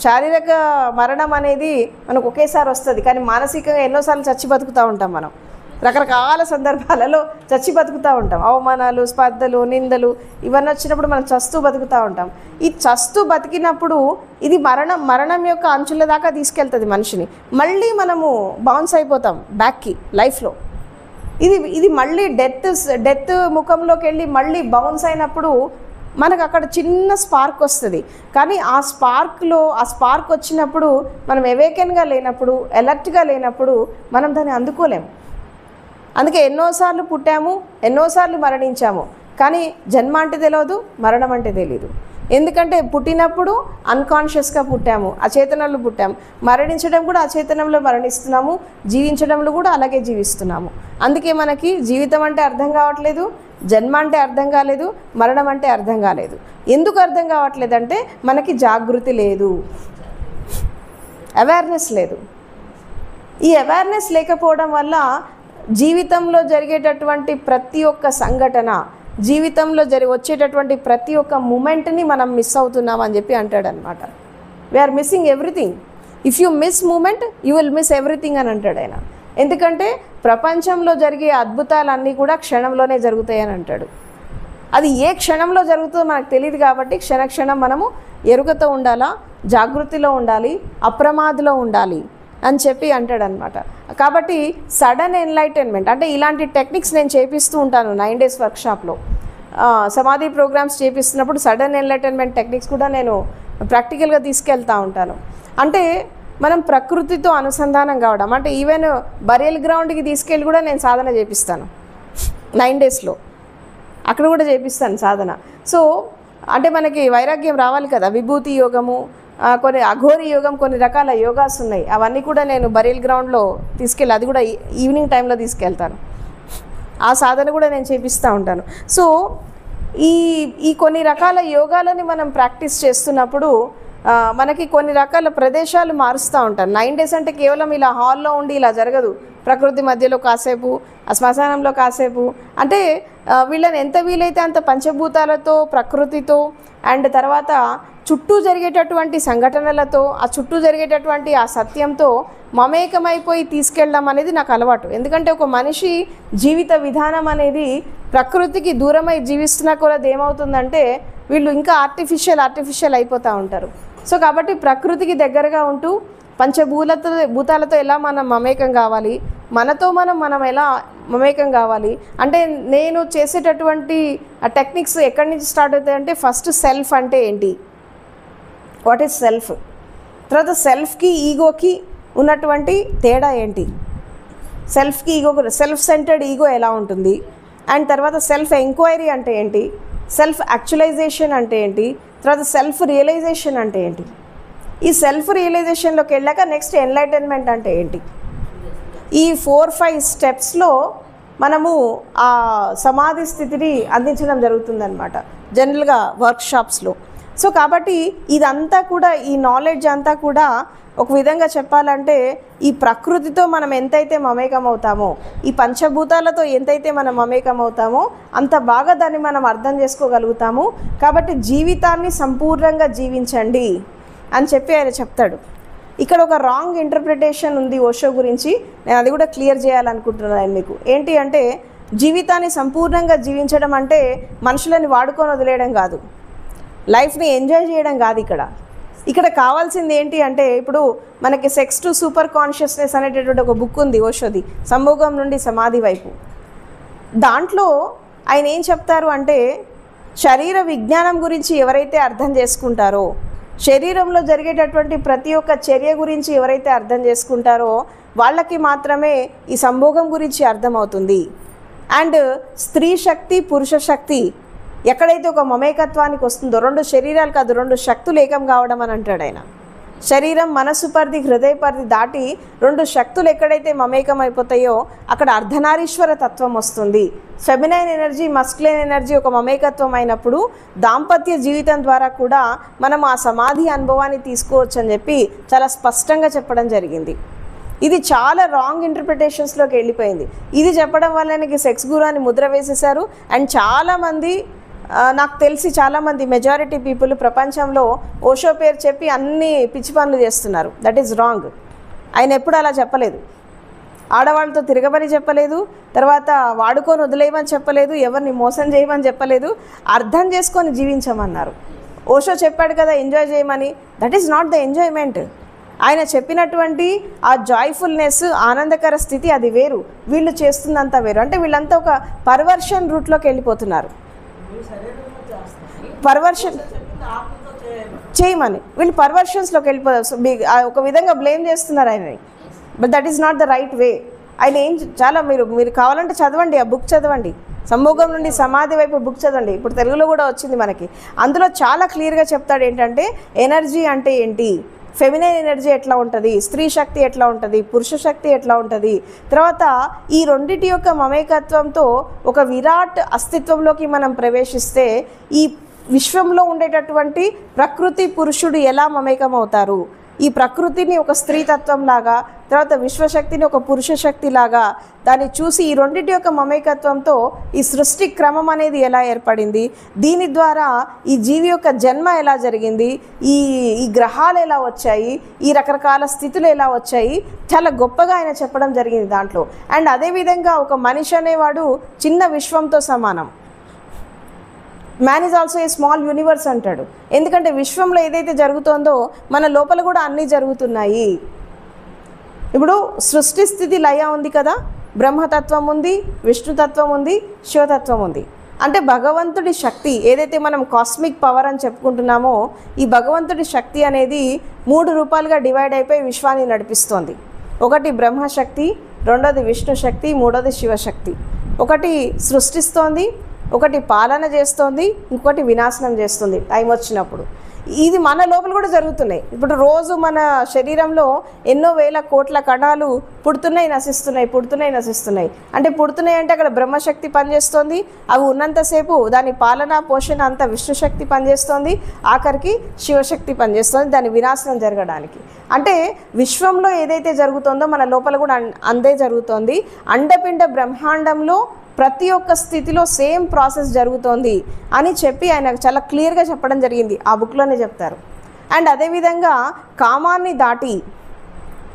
శారీరక మరణం అనేది మనకు ఒకేసారి వస్తుంది, కానీ మానసికంగా ఎన్నోసార్లు చచ్చి బతుకుతూ ఉంటాం మనం. రకరకాల సందర్భాలలో చచ్చి బతుకుతూ ఉంటాం. అవమానాలు, స్పర్ధలు, నిందలు ఇవన్నీ వచ్చినప్పుడు మనం చస్తూ బతుకుతూ ఉంటాం. ఈ చస్తూ బతికినప్పుడు ఇది మరణం యొక్క అంచుల దాకా తీసుకెళ్తుంది మనిషిని. మళ్ళీ మనము బౌన్స్ అయిపోతాం బ్యాక్కి లైఫ్లో. ఇది మళ్ళీ డెత్ ముఖంలోకి వెళ్ళి మళ్ళీ బౌన్స్ అయినప్పుడు మనకు అక్కడ చిన్న స్పార్క్ వస్తుంది. కానీ ఆ స్పార్క్ వచ్చినప్పుడు మనం అవేకెన్గా లేనప్పుడు, అలర్ట్గా లేనప్పుడు మనం దాన్ని అందుకోలేము. అందుకే ఎన్నోసార్లు పుట్టాము, ఎన్నోసార్లు మరణించాము, కానీ జన్మ అంటే తెలియదు, మరణం అంటే తెలియదు. ఎందుకంటే పుట్టినప్పుడు అన్కాన్షియస్గా పుట్టాము, అచేతనంలో పుట్టాము. మరణించడం కూడా అచేతనంలో మరణిస్తున్నాము, జీవించడంలో కూడా అలాగే జీవిస్తున్నాము. అందుకే మనకి జీవితం అంటే అర్థం కావట్లేదు, జన్మ అంటే అర్థం కాలేదు, మరణం అంటే అర్థం కాలేదు. ఎందుకు అర్థం కావట్లేదంటే మనకి జాగృతి లేదు, అవేర్నెస్ లేదు. ఈ అవేర్నెస్ లేకపోవడం వల్ల జీవితంలో జరిగేటటువంటి ప్రతి ఒక్క సంఘటన, జీవితంలో వచ్చేటటువంటి ప్రతి ఒక్క మూమెంట్ని మనం మిస్ అవుతున్నాం అని చెప్పి అంటాడనమాట. We are missing everything. If you miss moment you will miss everything అని అంటాడు ఆయన. ఎందుకంటే ప్రపంచంలో జరిగే అద్భుతాలన్నీ కూడా క్షణంలోనే జరుగుతాయని అంటాడు. అది ఏ క్షణంలో జరుగుతుందో మనకు తెలియదు కాబట్టి క్షణక్షణం మనము ఎరుకతో ఉండాలా, జాగృతిలో ఉండాలి, అప్రమాదలో ఉండాలి అని చెప్పి అంటాడనమాట. కాబట్టి సడన్ ఎన్లైటన్మెంట్ అంటే ఇలాంటి టెక్నిక్స్ నేను చేపిస్తూ ఉంటాను 9 days వర్క్షాప్లో. సమాధి ప్రోగ్రామ్స్ చేపిస్తున్నప్పుడు సడన్ ఎన్లైటన్మెంట్ టెక్నిక్స్ కూడా నేను ప్రాక్టికల్గా తీసుకెళ్తూ ఉంటాను. అంటే మనం ప్రకృతితో అనుసంధానం కావడం, అంటే ఈవెన్ బరియల్ గ్రౌండ్కి తీసుకెళ్ళి కూడా నేను సాధన చేపిస్తాను 9 daysలో. అక్కడ కూడా చేపిస్తాను సాధన. సో అంటే మనకి వైరాగ్యం రావాలి కదా, విభూతి యోగము, కొన్ని అఘోరి యోగం, కొన్ని రకాల యోగాస్ ఉన్నాయి. అవన్నీ కూడా నేను బరియల్ గ్రౌండ్లో తీసుకెళ్ళి, అది కూడా ఈవినింగ్ టైంలో తీసుకెళ్తాను. ఆ సాధన కూడా నేను చేపిస్తూ ఉంటాను. సో ఈ కొన్ని రకాల యోగాలని మనం ప్రాక్టీస్ చేస్తున్నప్పుడు మనకి కొన్ని రకాల ప్రదేశాలు మారుస్తూ ఉంటాను. 9 days అంటే కేవలం ఇలా హాల్లో ఉండి ఇలా జరగదు. ప్రకృతి మధ్యలో కాసేపు, ఆ శ్మశానంలో కాసేపు, అంటే వీళ్ళని ఎంత వీలైతే అంత పంచభూతాలతో, ప్రకృతితో, అండ్ తర్వాత చుట్టూ జరిగేటటువంటి సంఘటనలతో, ఆ చుట్టూ జరిగేటటువంటి ఆ సత్యంతో మమేకమైపోయి తీసుకెళ్ళడం అనేది నాకు అలవాటు. ఎందుకంటే ఒక మనిషి జీవిత విధానం అనేది ప్రకృతికి దూరమై జీవిస్తున్న కొలది ఏమవుతుందంటే వీళ్ళు ఇంకా ఆర్టిఫిషియల్ అయిపోతూ ఉంటారు. సో కాబట్టి ప్రకృతికి దగ్గరగా ఉంటూ భూతాలతో ఎలా మనం మమేకం కావాలి, మనతో మనం ఎలా మమేకం కావాలి అంటే, నేను చేసేటటువంటి ఆ టెక్నిక్స్ ఎక్కడి నుంచి స్టార్ట్ అవుతాయంటే, ఫస్ట్ సెల్ఫ్ అంటే ఏంటి, వాట్ ఈజ్ సెల్ఫ్, తర్వాత సెల్ఫ్కి ఈగోకి ఉన్నటువంటి తేడా ఏంటి, సెల్ఫ్కి ఈగో, సెల్ఫ్ సెంటర్డ్ ఈగో ఎలా ఉంటుంది, అండ్ తర్వాత సెల్ఫ్ ఎంక్వైరీ అంటే ఏంటి, సెల్ఫ్ యాక్చువలైజేషన్ అంటే ఏంటి, తర్వాత సెల్ఫ్ రియలైజేషన్ అంటే ఏంటి, ఈ సెల్ఫ్ రియలైజేషన్లోకి వెళ్ళాక నెక్స్ట్ ఎన్లైటన్మెంట్ అంటే ఏంటి. ఈ 4-5 స్టెప్స్లో మనము ఆ సమాధి స్థితిని అందించడం జరుగుతుందన్నమాట జనరల్గా వర్క్షాప్స్లో. సో కాబట్టి ఇదంతా కూడా, ఈ నాలెడ్జ్ అంతా కూడా ఒక విధంగా చెప్పాలంటే ఈ ప్రకృతితో మనం ఎంతైతే మమేకం అవుతామో, ఈ పంచభూతాలతో ఎంతైతే మనం మమేకం అవుతామో అంత బాగా దాన్ని మనం అర్థం చేసుకోగలుగుతాము. కాబట్టి జీవితాన్ని సంపూర్ణంగా జీవించండి అని చెప్పి ఆయన చెప్తాడు. ఇక్కడ ఒక రాంగ్ ఇంటర్ప్రిటేషన్ ఉంది ఓషో గురించి, నేను అది కూడా క్లియర్ చేయాలనుకుంటున్నాను మీకు. ఏంటి అంటే జీవితాన్ని సంపూర్ణంగా జీవించడం అంటే మనుషులని వాడుకొని వదిలేయడం కాదు, లైఫ్ని ఎంజాయ్ చేయడం కాదు. ఇక్కడ కావాల్సింది ఏంటి అంటే, ఇప్పుడు మనకి సెక్స్ టు సూపర్ కాన్షియస్నెస్ అనేటటువంటి ఒక బుక్ ఉంది ఓషోది, సంభోగం నుండి సమాధి వైపు. దాంట్లో ఆయన ఏం చెప్తారు అంటే, శరీర విజ్ఞానం గురించి ఎవరైతే అర్థం చేసుకుంటారో, శరీరంలో జరిగేటటువంటి ప్రతి ఒక్క చర్య గురించి ఎవరైతే అర్థం చేసుకుంటారో వాళ్ళకి మాత్రమే ఈ సంభోగం గురించి అర్థమవుతుంది. అండ్ స్త్రీ శక్తి పురుష శక్తి ఎక్కడైతే ఒక మమేకత్వానికి వస్తుందో, 2 శరీరాలు కాదు 2 శక్తులు ఏకం కావడం అని అంటాడు ఆయన. శరీరం మనస్సు పరిధి హృదయ పరిధి దాటి 2 శక్తులు ఎక్కడైతే మమేకం అయిపోతాయో అక్కడ అర్ధనారీశ్వర తత్వం వస్తుంది. ఫెమినైన్ ఎనర్జీ మస్కులైన్ ఎనర్జీ ఒక మమేకత్వం అయినప్పుడు దాంపత్య జీవితం ద్వారా కూడా మనం ఆ సమాధి అనుభవాన్ని తీసుకోవచ్చు అని చెప్పి చాలా స్పష్టంగా చెప్పడం జరిగింది. ఇది చాలా రాంగ్ ఇంటర్ప్రిటేషన్స్లోకి వెళ్ళిపోయింది. ఇది చెప్పడం వల్ల నాకు సెక్స్ గురు అని ముద్ర వేసేశారు. అండ్ చాలామంది, నాకు తెలిసి చాలామంది మెజారిటీ పీపుల్ ప్రపంచంలో ఓషో పేరు చెప్పి అన్ని పిచ్చి పనులు చేస్తున్నారు. That is wrong. ఆయన ఎప్పుడు అలా చెప్పలేదు. ఆడవాళ్ళతో తిరగమని చెప్పలేదు, తర్వాత వాడుకొని వదిలేయమని చెప్పలేదు, ఎవరిని మోసం చేయమని చెప్పలేదు, అర్థం చేసుకొని జీవించమన్నారు. ఓషో చెప్పాడు కదా ఎంజాయ్ చేయమని, that is not the enjoyment. ఆయన చెప్పినటువంటి ఆ జాయ్ఫుల్నెస్, ఆనందకర స్థితి అది వేరు, వీళ్ళు చేస్తున్నంత వేరు. అంటే వీళ్ళంతా ఒక పర్వర్షన్ రూట్లోకి వెళ్ళిపోతున్నారు. పర్వర్షన్ చేయమని వీళ్ళు పర్వర్షన్స్లోకి వెళ్ళిపోతారు, ఒక విధంగా బ్లేమ్ చేస్తున్నారు ఆయనని. But that is not the right way. ఆయన ఏం చాలా మీరు కావాలంటే చదవండి, ఆ బుక్ చదవండి, సంభోగం నుండి సమాధి వైపు బుక్ చదవండి. ఇప్పుడు తెలుగులో కూడా వచ్చింది మనకి. అందులో చాలా క్లియర్గా చెప్తాడు ఏంటంటే ఎనర్జీ అంటే ఏంటి, ఫెమినైన్ ఎనర్జీ ఎట్లా ఉంటుంది, స్త్రీ శక్తి ఎట్లా ఉంటుంది, పురుష శక్తి ఎట్లా ఉంటుంది, తర్వాత ఈ రెండిటి యొక్క మమేకత్వంతో ఒక విరాట్ అస్తిత్వంలోకి మనం ప్రవేశిస్తే ఈ విశ్వంలో ఉండేటటువంటి ప్రకృతి పురుషుడు ఎలా మమేకం అవుతారు, ఈ ప్రకృతిని ఒక స్త్రీ తత్వం లాగా, తర్వాత విశ్వశక్తిని ఒక పురుష శక్తి లాగా దాన్ని చూసి ఈ రెండింటి యొక్క మమేకత్వంతో ఈ సృష్టి క్రమం అనేది ఎలా ఏర్పడింది, దీని ద్వారా ఈ జీవి యొక్క జన్మ ఎలా జరిగింది, ఈ గ్రహాలు ఎలా వచ్చాయి, ఈ రకరకాల స్థితులు ఎలా వచ్చాయి, చాలా గొప్పగా ఆయన చెప్పడం జరిగింది దాంట్లో. అండ్ అదేవిధంగా ఒక మనిషి అనేవాడు చిన్న విశ్వంతో సమానం. Man is also a small universe అంటాడు. ఎందుకంటే విశ్వంలో ఏదైతే జరుగుతుందో మన లోపల కూడా అన్నీ జరుగుతున్నాయి. ఇప్పుడు సృష్టి స్థితి లయ ఉంది కదా, బ్రహ్మతత్వం ఉంది, విష్ణుతత్వం ఉంది, శివతత్వం ఉంది. అంటే భగవంతుడి శక్తి ఏదైతే మనం కాస్మిక్ పవర్ అని చెప్పుకుంటున్నామో, ఈ భగవంతుడి శక్తి అనేది 3 రూపాలుగా డివైడ్ అయిపోయి విశ్వాన్ని నడిపిస్తోంది. ఒకటి బ్రహ్మశక్తి, రెండోది విష్ణు శక్తి, మూడోది శివశక్తి. ఒకటి సృష్టిస్తోంది, ఒకటి పాలన చేస్తోంది, ఇంకొకటి వినాశనం చేస్తుంది టైం వచ్చినప్పుడు. ఇది మన లోపల కూడా జరుగుతున్నాయి. ఇప్పుడు రోజు మన శరీరంలో ఎన్నో వేల కోట్ల కణాలు పుడుతున్నాయి నశిస్తున్నాయి. అంటే పుడుతున్నాయి అంటే అక్కడ బ్రహ్మశక్తి పనిచేస్తోంది, అవి ఉన్నంతసేపు దాని పాలన పోషణ అంతా విష్ణుశక్తి పనిచేస్తోంది, ఆఖరికి శివశక్తి పనిచేస్తుంది దాని వినాశనం జరగడానికి. అంటే విశ్వంలో ఏదైతే జరుగుతుందో మన లోపల కూడా అందే జరుగుతోంది. అండపిండ బ్రహ్మాండంలో ప్రతి ఒక్క స్థితిలో సేమ్ ప్రాసెస్ జరుగుతోంది అని చెప్పి ఆయన చాలా క్లియర్గా చెప్పడం జరిగింది, ఆ బుక్లోనే చెప్తారు. అండ్ అదేవిధంగా కామాన్ని దాటి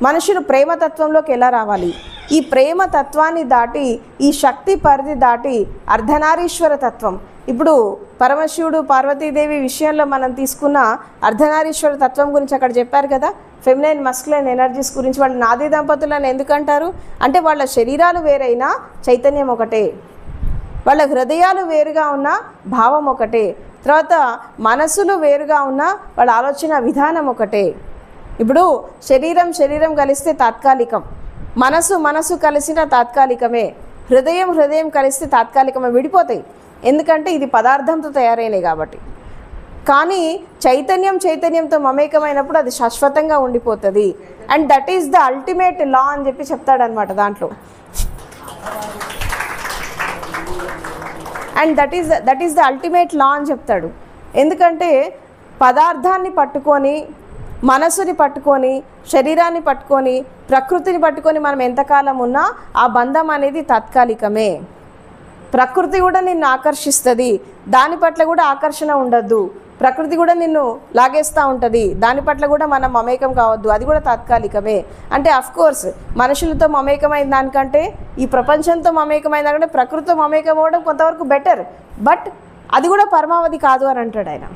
మనుషులు ప్రేమతత్వంలోకి ఎలా రావాలి, ఈ ప్రేమతత్వాన్ని దాటి ఈ శక్తి పరిధి దాటి అర్ధనారీశ్వర తత్వం. ఇప్పుడు పరమశివుడు పార్వతీదేవి విషయంలో మనం తీసుకున్న అర్ధనారీశ్వర తత్వం గురించి అక్కడ చెప్పారు కదా, ఫెమినైన్ మస్కులైన్ ఎనర్జీస్ గురించి. వాళ్ళు నాది దంపతులను ఎందుకంటారు అంటే వాళ్ళ శరీరాలు వేరైనా చైతన్యం ఒకటే, వాళ్ళ హృదయాలు వేరుగా ఉన్న భావం ఒకటే, తర్వాత మనసులు వేరుగా ఉన్న వాళ్ళ ఆలోచన విధానం ఒకటే. ఇప్పుడు శరీరం కలిస్తే తాత్కాలికం, మనసు కలిసిన తాత్కాలికమే, హృదయం కలిస్తే తాత్కాలికమే, విడిపోతాయి. ఎందుకంటే ఇది పదార్థంతో తయారైనవి కాబట్టి. కానీ చైతన్యంతో మమేకమైనప్పుడు అది శాశ్వతంగా ఉండిపోతుంది. And that is the ultimate law అని చెప్పి చెప్తాడనమాట దాంట్లో. And that is the ultimate law అని చెప్తాడు. ఎందుకంటే పదార్థాన్ని పట్టుకొని, మనసుని పట్టుకొని, శరీరాన్ని పట్టుకొని, ప్రకృతిని పట్టుకొని మనం ఎంతకాలం ఉన్నా ఆ బంధం అనేది తాత్కాలికమే. ప్రకృతి కూడా నిన్ను ఆకర్షిస్తుంది, దాని పట్ల కూడా ఆకర్షణ ఉండద్దు. ప్రకృతి కూడా నిన్ను లాగేస్తూ ఉంటుంది, దాని పట్ల కూడా మనం మమేకం కావద్దు, అది కూడా తాత్కాలికమే. అంటే అఫ్కోర్స్ మనుషులతో మమేకమైన దానికంటే, ఈ ప్రపంచంతో మమేకమైన దానికంటే ప్రకృతితో మమేకం అవ్వడం కొంతవరకు బెటర్. బట్ అది కూడా పరమావధి కాదు అని అంటాడు ఆయన.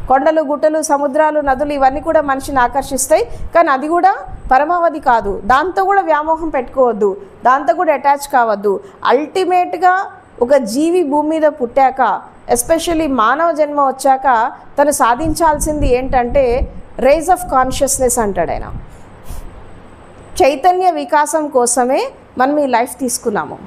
కొండలు, గుట్టలు, సముద్రాలు, నదులు ఇవన్నీ కూడా మనిషిని ఆకర్షిస్తాయి, కానీ అది కూడా పరమావధి కాదు. దాంతో కూడా వ్యామోహం పెట్టుకోవద్దు, దాంతో కూడా అటాచ్ కావద్దు. అల్టిమేట్గా ఒక జీవి భూమి మీద పుట్టాక, ఎస్పెషల్లీ మానవ జన్మ వచ్చాక తను సాధించాల్సింది ఏంటంటే రైజ్ ఆఫ్ కాన్షియస్నెస్ అంటాడు ఆయన. చైతన్య వికాసం కోసమే మనం ఈ లైఫ్ తీసుకున్నాము.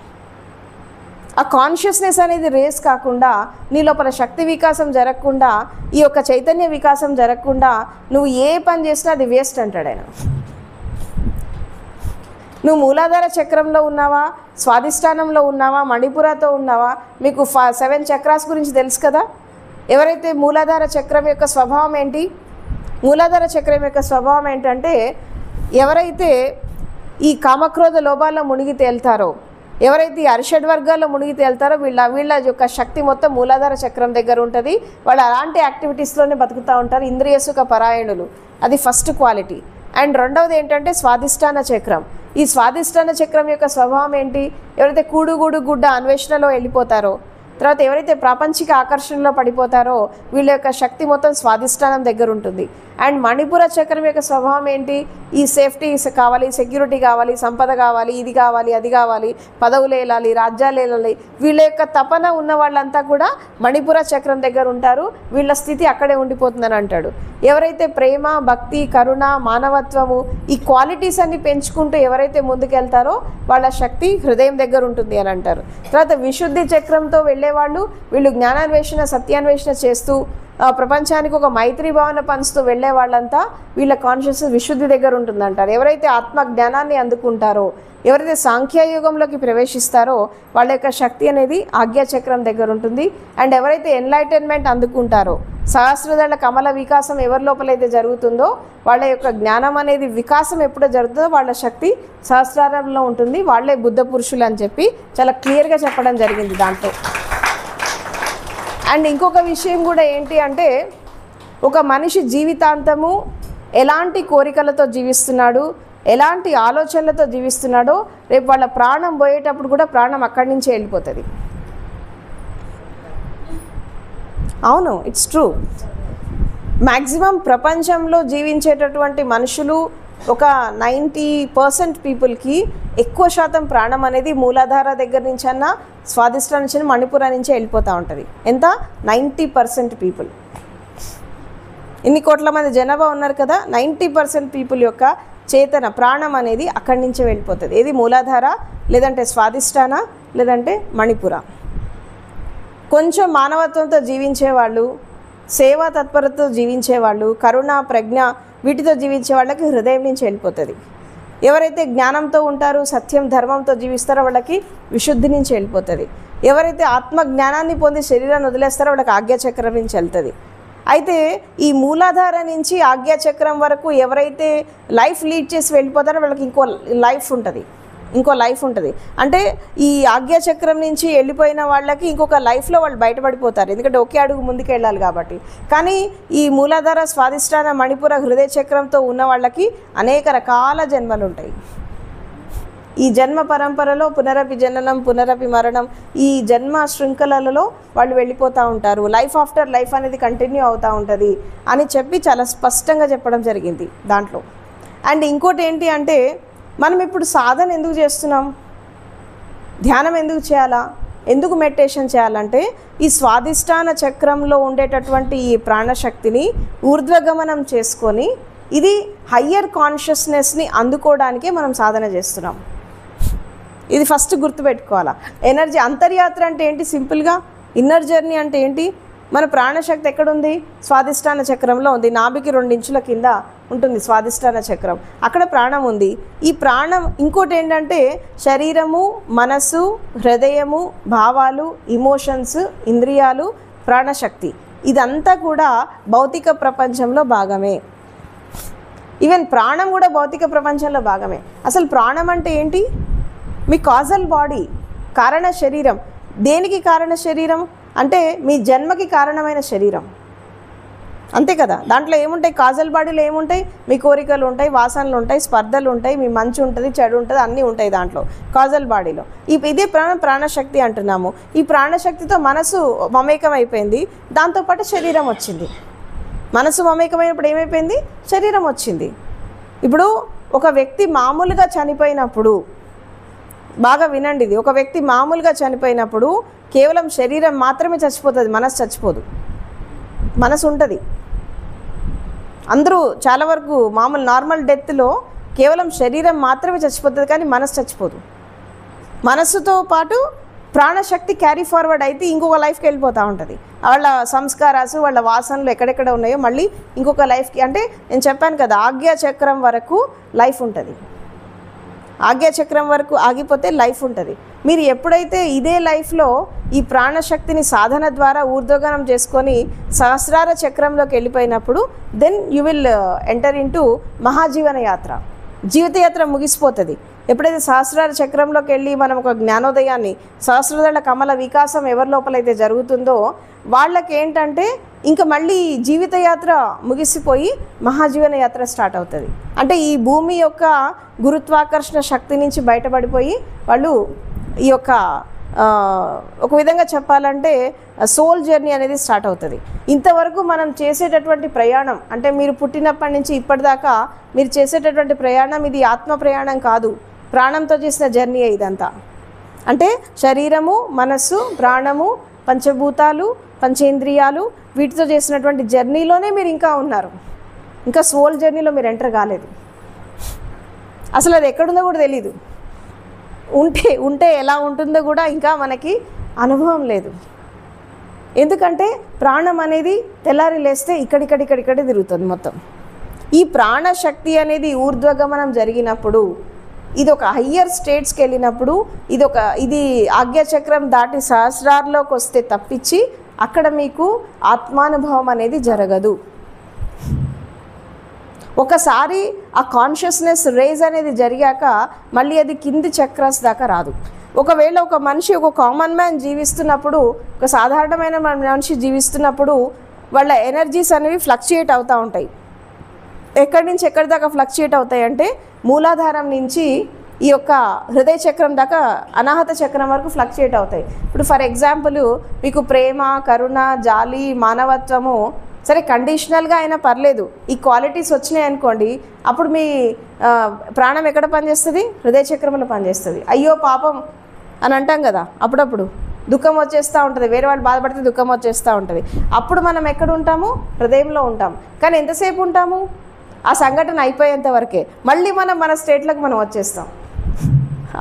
ఆ కాన్షియస్నెస్ అనేది రేస్ కాకుండా, నీ లోపల శక్తి వికాసం జరగకుండా, ఈ యొక్క చైతన్య వికాసం జరగకుండా నువ్వు ఏ పని చేసినా అది వేస్ట్ అంటాడు ఆయన. నువ్వు మూలాధార చక్రంలో ఉన్నావా, స్వాధిష్టానంలో ఉన్నావా, మణిపురతో ఉన్నావా, మీకు 7 చక్రాస్ గురించి తెలుసు కదా. ఎవరైతే మూలాధార చక్రం యొక్క స్వభావం ఏంటి, మూలాధార చక్రం యొక్క స్వభావం ఏంటంటే, ఎవరైతే ఈ కామక్రోధ లోభాల్లో మునిగి తేలుతారో, ఎవరైతే ఈ అరిషడ్ వర్గాల్లో మునిగి తేలుతారో వీళ్ళ యొక్క శక్తి మొత్తం మూలాధార చక్రం దగ్గర ఉంటుంది. వాళ్ళు అలాంటి యాక్టివిటీస్లోనే బతుకుతూ ఉంటారు, ఇంద్రియ సుఖ పరాయణులు. అది ఫస్ట్ క్వాలిటీ. అండ్ రెండవది ఏంటంటే స్వాధిష్టాన చక్రం. ఈ స్వాధిష్టాన చక్రం యొక్క స్వభావం ఏంటి, ఎవరైతే కూడుగూడు గుడ్డ అన్వేషణలో వెళ్ళిపోతారో, తర్వాత ఎవరైతే ప్రాపంచిక ఆకర్షణలో పడిపోతారో వీళ్ళ యొక్క శక్తి మొత్తం స్వాధిష్టానం దగ్గర ఉంటుంది. అండ్ మణిపుర చక్రం యొక్క స్వభావం ఏంటి, ఈ సేఫ్టీ కావాలి, సెక్యూరిటీ కావాలి, సంపద కావాలి, ఇది కావాలి, అది కావాలి, పదవులు ఏలాలి, రాజ్యాలు ఏలాలి, వీళ్ళ యొక్క తపన ఉన్న వాళ్ళంతా కూడా మణిపుర చక్రం దగ్గర ఉంటారు. వీళ్ళ స్థితి అక్కడే ఉండిపోతుందని అంటాడు. ఎవరైతే ప్రేమ, భక్తి, కరుణ, మానవత్వము ఈ క్వాలిటీస్ అన్ని పెంచుకుంటూ ఎవరైతే ముందుకెళ్తారో వాళ్ళ శక్తి హృదయం దగ్గర ఉంటుంది అని అంటారు. తర్వాత విశుద్ధి చక్రంతో వెళ్ళేవాళ్ళు, వీళ్ళు జ్ఞానాన్వేషణ, సత్యాన్వేషణ చేస్తూ ప్రపంచానికి ఒక మైత్రి భావన పంచుతూ వెళ్ళే వాళ్ళంతా వీళ్ళ కాన్షియస్నెస్ విశుద్ధి దగ్గర ఉంటుందంటారు. ఎవరైతే ఆత్మ జ్ఞానాన్ని అందుకుంటారో, ఎవరైతే సాంఖ్యయుగంలోకి ప్రవేశిస్తారో వాళ్ళ యొక్క శక్తి అనేది ఆజ్ఞాచక్రం దగ్గర ఉంటుంది. అండ్ ఎవరైతే ఎన్లైటన్మెంట్ అందుకుంటారో, సహస్రదళ కమల వికాసం ఎవరి లోపలైతే జరుగుతుందో వాళ్ళ యొక్క జ్ఞానం అనేది వికాసం ఎప్పుడో జరుగుతుందో వాళ్ళ శక్తి సహస్రారంలో ఉంటుంది. వాళ్ళే బుద్ధ పురుషులు అని చెప్పి చాలా క్లియర్గా చెప్పడం జరిగింది దాంట్లో. అండ్ ఇంకొక విషయం కూడా ఏంటి అంటే, ఒక మనిషి జీవితాంతము ఎలాంటి కోరికలతో జీవిస్తున్నాడు, ఎలాంటి ఆలోచనలతో జీవిస్తున్నాడో రేపు వాళ్ళ ప్రాణం పోయేటప్పుడు కూడా ప్రాణం అక్కడి నుంచే వెళ్ళిపోతుంది. అవును, ఇట్స్ ట్రూ. మ్యాక్సిమం ప్రపంచంలో జీవించేటటువంటి మనుషులు ఒక 90% పీపుల్కి ఎక్కువ శాతం ప్రాణం అనేది మూలాధార దగ్గర నుంచి అన్న, స్వాధిష్టానం నుంచి, మణిపుర నుంచే వెళ్ళిపోతూ ఉంటుంది. ఎంత? 90% పీపుల్. ఇన్ని కోట్ల మంది జనాభా ఉన్నారు కదా, 90% పీపుల్ యొక్క చేతన ప్రాణం అనేది అక్కడి నుంచే వెళ్ళిపోతుంది. ఏది? మూలాధార, లేదంటే స్వాధిష్టాన, లేదంటే మణిపుర. కొంచెం మానవత్వంతో జీవించేవాళ్ళు, సేవా తత్పరతతో జీవించేవాళ్ళు, కరుణ, ప్రజ్ఞ వీటితో జీవించే వాళ్ళకి హృదయం నుంచి వెళ్ళిపోతుంది. ఎవరైతే జ్ఞానంతో ఉంటారో, సత్యం, ధర్మంతో జీవిస్తారో వాళ్ళకి విశుద్ధి నుంచి వెళ్ళిపోతుంది. ఎవరైతే ఆత్మ జ్ఞానాన్ని పొంది శరీరాన్ని వదిలేస్తారో వాళ్ళకి ఆజ్ఞాచక్రం నుంచి వెళ్తుంది. అయితే ఈ మూలాధార నుంచి ఆజ్ఞాచక్రం వరకు ఎవరైతే లైఫ్ లీడ్ చేసి వెళ్ళిపోతారో వాళ్ళకి ఇంకో లైఫ్ ఉంటుంది. అంటే ఈ ఆజ్ఞాచక్రం నుంచి వెళ్ళిపోయిన వాళ్ళకి ఇంకొక లైఫ్లో వాళ్ళు బయటపడిపోతారు, ఎందుకంటే ఒకే అడుగు ముందుకు వెళ్ళాలి కాబట్టి. కానీ ఈ మూలాధార, స్వాధిష్టాన, మణిపుర, హృదయ చక్రంతో ఉన్న వాళ్ళకి అనేక రకాల జన్మలు ఉంటాయి. ఈ జన్మ పరంపరలో పునరపి జననం, పునరపి మరణం, ఈ జన్మ శృంఖలలో వాళ్ళు వెళ్ళిపోతూ ఉంటారు. లైఫ్ ఆఫ్టర్ లైఫ్ అనేది కంటిన్యూ అవుతూ ఉంటుంది అని చెప్పి చాలా స్పష్టంగా చెప్పడం జరిగింది దాంట్లో. అండ్ ఇంకోటి ఏంటి అంటే, మనం ఇప్పుడు సాధన ఎందుకు చేస్తున్నాం, ధ్యానం ఎందుకు చేయాలా, ఎందుకు మెడిటేషన్ చేయాలంటే ఈ స్వాధిష్టాన చక్రంలో ఉండేటటువంటి ఈ ప్రాణశక్తిని ఊర్ధ్వగమనం చేసుకొని ఇది హయ్యర్ కాన్షియస్నెస్ని అందుకోవడానికే మనం సాధన చేస్తున్నాం. ఇది ఫస్ట్ గుర్తుపెట్టుకోవాలా. ఎనర్జీ అంతర్యాత్ర అంటే ఏంటి? సింపుల్గా ఇన్నర్ జర్నీ అంటే ఏంటి? మన ప్రాణశక్తి ఎక్కడుంది? స్వాదిష్టాన చక్రంలో ఉంది. నాభికి 2 ఇంచుల కింద ఉంటుంది స్వాదిష్టాన చక్రం, అక్కడ ప్రాణం ఉంది. ఈ ప్రాణం ఇంకోటి ఏంటంటే శరీరము, మనసు, హృదయము, భావాలు, ఇమోషన్స్, ఇంద్రియాలు, ప్రాణశక్తి, ఇదంతా కూడా భౌతిక ప్రపంచంలో భాగమే. ఈవెన్ ప్రాణం కూడా భౌతిక ప్రపంచంలో భాగమే. అసలు ప్రాణం అంటే ఏంటి? మీ కాజల్ బాడీ, కారణ శరీరం. దేనికి కారణ శరీరం అంటే మీ జన్మకి కారణమైన శరీరం, అంతే కదా. దాంట్లో ఏముంటాయి? కాజల్ బాడీలో ఏముంటాయి? మీ కోరికలు ఉంటాయి, వాసనలు ఉంటాయి, స్పర్ధలు ఉంటాయి, మీ మంచి ఉంటుంది, చెడు ఉంటుంది, అన్నీ ఉంటాయి దాంట్లో కాజల్ బాడీలో. ఇదే ప్రాణశక్తి అంటున్నాము. ఈ ప్రాణశక్తితో మనసు మమేకం అయిపోయింది, దాంతోపాటు శరీరం వచ్చింది. మనసు మమేకమైనప్పుడు ఏమైపోయింది? శరీరం వచ్చింది. ఇప్పుడు ఒక వ్యక్తి మామూలుగా చనిపోయినప్పుడు, బాగా వినండి ఇది, ఒక వ్యక్తి మామూలుగా చనిపోయినప్పుడు కేవలం శరీరం మాత్రమే చచ్చిపోతుంది, మనసు చచ్చిపోదు. మనసు ఉంటుంది. అందరూ చాలా వరకు మామూలు నార్మల్ డెత్లో కేవలం శరీరం మాత్రమే చచ్చిపోతుంది, కానీ మనసు చచ్చిపోదు. మనస్సుతో పాటు ప్రాణశక్తి క్యారీ ఫార్వర్డ్ అయితే ఇంకొక లైఫ్కి వెళ్ళిపోతూ ఉంటుంది. వాళ్ళ సంస్కారాలు, వాళ్ళ వాసనలు ఎక్కడెక్కడ ఉన్నాయో మళ్ళీ ఇంకొక లైఫ్కి, అంటే నేను చెప్పాను కదా ఆజ్ఞాచక్రం వరకు లైఫ్ ఉంటుంది. ఆజ్ఞాచక్రం వరకు ఆగిపోతే లైఫ్ ఉంటుంది. మీరు ఎప్పుడైతే ఇదే లైఫ్లో ఈ ప్రాణశక్తిని సాధన ద్వారా ఊర్ధ్వగమనం చేసుకొని సహస్రార చక్రంలోకి వెళ్ళిపోయినప్పుడు then you will enter into మహాజీవన యాత్ర. జీవితయాత్ర ముగిసిపోతుంది. ఎప్పుడైతే సహస్రార చక్రంలోకి వెళ్ళి మనం ఒక జ్ఞానోదయాన్ని, సహస్రదళ కమల వికాసం ఎవరి లోపలైతే జరుగుతుందో వాళ్ళకి ఏంటంటే ఇంకా మళ్ళీ జీవితయాత్ర ముగిసిపోయి మహాజీవన యాత్ర స్టార్ట్ అవుతుంది. అంటే ఈ భూమి యొక్క గురుత్వాకర్షణ శక్తి నుంచి బయటపడిపోయి వాళ్ళు ఈ యొక్క ఒక విధంగా చెప్పాలంటే సోల్ జర్నీ అనేది స్టార్ట్ అవుతుంది. ఇంతవరకు మనం చేసేటటువంటి ప్రయాణం అంటే మీరు పుట్టినప్పటి నుంచి ఇప్పటిదాకా మీరు చేసేటటువంటి ప్రయాణం ఇది ఆత్మ ప్రయాణం కాదు, ప్రాణంతో చేసిన జర్నీ ఇదంతా. అంటే శరీరము, మనస్సు, ప్రాణము, పంచభూతాలు, పంచేంద్రియాలు, వీటితో చేసినటువంటి జర్నీలోనే మీరు ఇంకా ఉన్నారు. ఇంకా సోల్ జర్నీలో మీరు ఎంటర్ కాలేదు. అసలు అది ఎక్కడుందో కూడా తెలీదు. ఉంటే ఎలా ఉంటుందో కూడా ఇంకా మనకి అనుభవం లేదు. ఎందుకంటే ప్రాణం అనేది తెల్లారి లేస్తే ఇక్కడిక్కడే తిరుగుతుంది మొత్తం. ఈ ప్రాణశక్తి అనేది ఊర్ధ్వగమనం జరిగినప్పుడు, ఇది ఒక హయ్యర్ స్టేట్స్కి వెళ్ళినప్పుడు, ఇది ఆజ్ఞాచక్రం దాటి సహస్రార్లోకి వస్తే తప్పించి అక్కడ మీకు ఆత్మానుభవం అనేది జరగదు. ఒకసారి ఆ కాన్షియస్నెస్ రేజ్ అనేది జరిగాక మళ్ళీ అది కింది చక్రాస్ దాకా రాదు. ఒకవేళ ఒక మనిషి, ఒక కామన్ మ్యాన్ జీవిస్తున్నప్పుడు, ఒక సాధారణమైన మనిషి జీవిస్తున్నప్పుడు వాళ్ళ ఎనర్జీస్ అనేవి ఫ్లక్చుయేట్ అవుతూ ఉంటాయి. ఎక్కడి నుంచి ఎక్కడి దాకా ఫ్లక్చుయేట్ అవుతాయి అంటే మూలాధారం నుంచి ఈ యొక్క హృదయ చక్రం దాకా అనాహత చక్రం వరకు ఫ్లక్చుయేట్ అవుతాయి. ఇప్పుడు ఫర్ ఎగ్జాంపుల్ మీకు ప్రేమ, కరుణ, జాలి, మానవత్వము సరే కండిషనల్గా అయినా పర్లేదు, ఈ క్వాలిటీస్ వచ్చినాయి అనుకోండి, అప్పుడు మీ ప్రాణం ఎక్కడ పనిచేస్తుంది? హృదయ చక్రంలో పనిచేస్తుంది. అయ్యో పాపం అని అంటాం కదా, అప్పుడప్పుడు దుఃఖం వచ్చేస్తూ ఉంటుంది, వేరే వాళ్ళు బాధపడితే దుఃఖం వచ్చేస్తూ ఉంటుంది. అప్పుడు మనం ఎక్కడ ఉంటాము? హృదయంలో ఉంటాం. కానీ ఎంతసేపు ఉంటాము? ఆ సంఘటన అయిపోయేంత వరకే. మళ్ళీ మనం మన స్టేట్లోకి మనం వచ్చేస్తాం.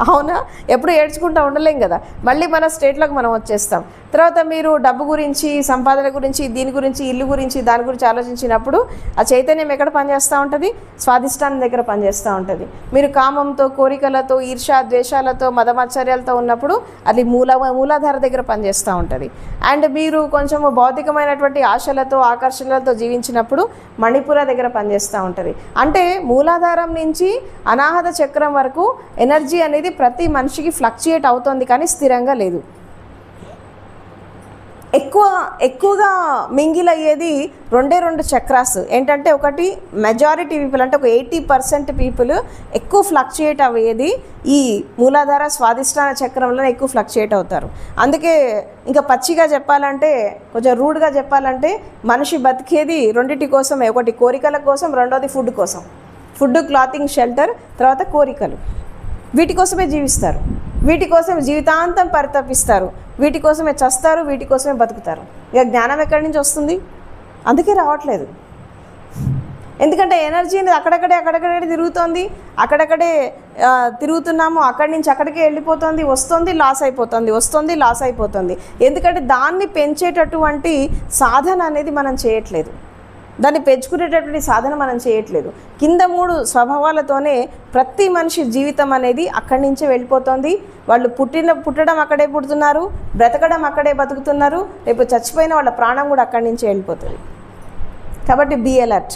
అవునా? ఎప్పుడు ఏడ్చుకుంటూ ఉండలేం కదా, మళ్ళీ మన స్టేట్లోకి మనం వచ్చేస్తాం. తర్వాత మీరు డబ్బు గురించి, సంపాదన గురించి, దీని గురించి, ఇల్లు గురించి, దాని గురించి ఆలోచించినప్పుడు ఆ చైతన్యం ఎక్కడ పనిచేస్తూ ఉంటుంది? స్వాదిష్టానం దగ్గర పనిచేస్తూ ఉంటుంది. మీరు కామంతో, కోరికలతో, ఈర్ష్య, ద్వేషాలతో, మదమాశ్చర్యాలతో ఉన్నప్పుడు అది మూలాధార దగ్గర పనిచేస్తూ ఉంటుంది. అండ్ మీరు కొంచెము భౌతికమైనటువంటి ఆశలతో, ఆకర్షణలతో జీవించినప్పుడు మణిపుర దగ్గర పనిచేస్తూ ఉంటుంది. అంటే మూలాధారం నుంచి అనాహత చక్రం వరకు ఎనర్జీ అనేది ప్రతి మనిషికి ఫ్లక్చుయేట్ అవుతుంది, కానీ స్థిరంగా లేదు. ఎక్కువగా మింగిల్ అయ్యేది రెండు చక్రాస్ ఏంటంటే, ఒకటి మెజారిటీ పీపుల్ అంటే ఒక 80% పీపుల్ ఎక్కువ ఫ్లక్చుయేట్ అయ్యేది ఈ మూలాధార స్వాదిష్టాన చక్రంలో ఎక్కువ ఫ్లక్చుయేట్ అవుతారు. అందుకే ఇంకా పచ్చిగా చెప్పాలంటే, కొంచెం రూడ్గా చెప్పాలంటే, మనిషి బతికేది రెండింటి కోసమే. ఒకటి కోరికల కోసం, రెండోది ఫుడ్ కోసం. ఫుడ్, క్లాతింగ్, షెల్టర్, తర్వాత కోరికలు. వీటి కోసమే జీవిస్తారు, వీటి కోసం జీవితాంతం పరితపిస్తారు, వీటి కోసమే చస్తారు, వీటి కోసమే బతుకుతారు. ఇక జ్ఞానం ఎక్కడి నుంచి వస్తుంది? అందుకే రావట్లేదు. ఎందుకంటే ఎనర్జీ అనేది అక్కడక్కడే తిరుగుతోంది, అక్కడక్కడే తిరుగుతున్నాము, అక్కడి నుంచి అక్కడికే వెళ్ళిపోతుంది, వస్తుంది లాస్ అయిపోతుంది. ఎందుకంటే దాన్ని పెంచేటటువంటి సాధన అనేది మనం చేయట్లేదు, దాన్ని పెంచుకునేటటువంటి సాధన మనం చేయట్లేదు. కింద 3 స్వభావాలతోనే ప్రతి మనిషి జీవితం అనేది అక్కడి నుంచే వెళ్ళిపోతుంది. వాళ్ళు పుట్టడం అక్కడే పుడుతున్నారు, బ్రతకడం అక్కడే బతుకుతున్నారు, రేపు చచ్చిపోయిన వాళ్ళ ప్రాణం కూడా అక్కడి నుంచే వెళ్ళిపోతుంది. కాబట్టి బీ అలర్ట్.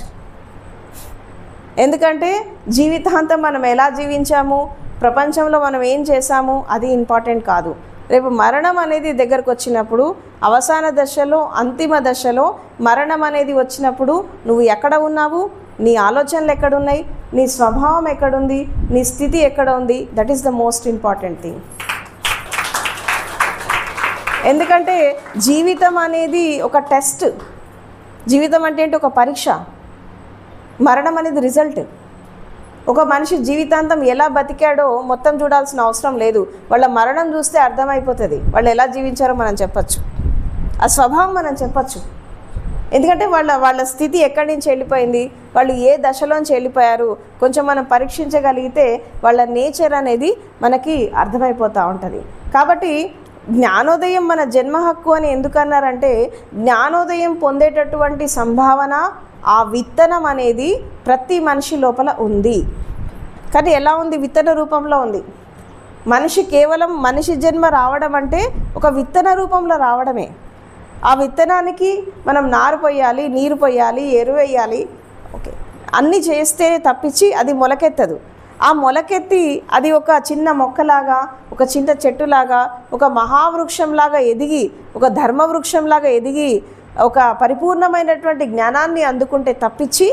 ఎందుకంటే జీవితాంతం మనం ఎలా జీవించాము, ప్రపంచంలో మనం ఏం చేశాము అది ఇంపార్టెంట్ కాదు. రేపు మరణం అనేది దగ్గరకు వచ్చినప్పుడు, అవసాన దశలో, అంతిమ దశలో మరణం అనేది వచ్చినప్పుడు నువ్వు ఎక్కడ ఉన్నావు, నీ ఆలోచనలు ఎక్కడున్నాయి, నీ స్వభావం ఎక్కడుంది, నీ స్థితి ఎక్కడ ఉంది, that is the most important thing. ఎందుకంటే జీవితం అనేది ఒక టెస్ట్. జీవితం అంటే ఏంటి? ఒక పరీక్ష. మరణం అనేది రిజల్ట్. ఒక మనిషి జీవితాంతం ఎలా బతికాడో మొత్తం చూడాల్సిన అవసరం లేదు, వాళ్ళ మరణం చూస్తే అర్థమైపోతుంది వాళ్ళు ఎలా జీవించారో మనం చెప్పచ్చు, ఆ స్వభావం మనం చెప్పచ్చు. ఎందుకంటే వాళ్ళ స్థితి ఎక్కడి నుంచి వెళ్ళిపోయింది, వాళ్ళు ఏ దశలోంచి వెళ్ళిపోయారు కొంచెం మనం పరీక్షించగలిగితే వాళ్ళ నేచర్ అనేది మనకి అర్థమైపోతూ ఉంటుంది. కాబట్టి జ్ఞానోదయం మన జన్మ హక్కు అని ఎందుకన్నారంటే, జ్ఞానోదయం పొందేటటువంటి సంభావన, ఆ విత్తనం అనేది ప్రతి మనిషి లోపల ఉంది. కానీ ఎలా ఉంది? విత్తన రూపంలో ఉంది. కేవలం మనిషి జన్మ రావడం అంటే ఒక విత్తన రూపంలో రావడమే. ఆ విత్తనానికి మనం నారు పోయాలి, నీరు పోయాలి, ఎరువు వేయాలి, ఓకే, అన్నీ చేస్తే తప్పించి అది మొలకెత్తదు. ఆ మొలకెత్తి అది ఒక చిన్న మొక్కలాగా, ఒక చిన్న చెట్టులాగా, ఒక మహావృక్షంలాగా ఎదిగి, ఒక ధర్మవృక్షంలాగా ఎదిగి ఒక పరిపూర్ణమైనటువంటి జ్ఞానాన్ని అందుకుంటే తప్పించి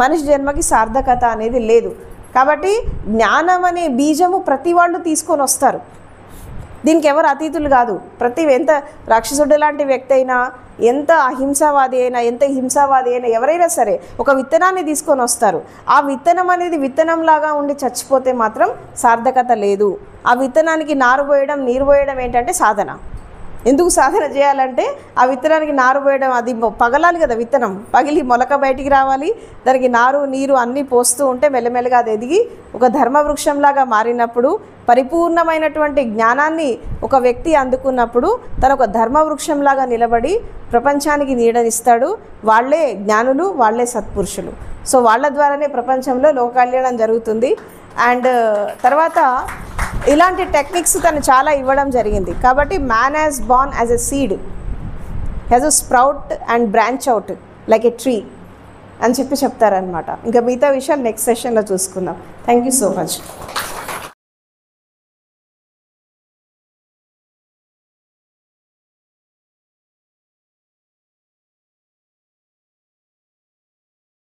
మనిషి జన్మకి సార్థకత అనేది లేదు. కాబట్టి జ్ఞానం అనే బీజము ప్రతి వాళ్ళు తీసుకొని వస్తారు. దీనికి ఎవరు అతీతులు కాదు. ఎంత రాక్షసుడు లాంటి వ్యక్తి అయినా, ఎంత హింసావాది అయినా ఎవరైనా సరే ఒక విత్తనాన్ని తీసుకొని వస్తారు. ఆ విత్తనం అనేది విత్తనంలాగా ఉండి చచ్చిపోతే మాత్రం సార్థకత లేదు. ఆ విత్తనానికి నారు పోయడం, నీరు పోయడం ఏంటంటే సాధన. ఎందుకు సాధన చేయాలంటే ఆ విత్తనానికి నారు పోయడం, అది పగలాలి కదా, విత్తనం పగిలి మొలక బయటికి రావాలి, దానికి నారు నీరు అన్నీ పోస్తూ ఉంటే మెల్లమెల్లగా అది ఎదిగి ఒక ధర్మవృక్షంలాగా మారినప్పుడు, పరిపూర్ణమైనటువంటి జ్ఞానాన్ని ఒక వ్యక్తి అందుకున్నప్పుడు తను ఒక ధర్మవృక్షంలాగా నిలబడి ప్రపంచానికి నీడనిస్తాడు. వాళ్ళే జ్ఞానులు, వాళ్ళే సత్పురుషులు. సో వాళ్ళ ద్వారానే ప్రపంచంలో లోకకల్యాణం జరుగుతుంది. అండ్ తర్వాత ఇలాంటి టెక్నిక్స్ తను చాలా ఇవ్వడం జరిగింది. కాబట్టి man has born as a seed, has a sprout and branch out like a tree అని చెప్తారనమాట. ఇంకా మిగతా విషయాలు నెక్స్ట్ సెషన్లో చూసుకుందాం. Thank you so much.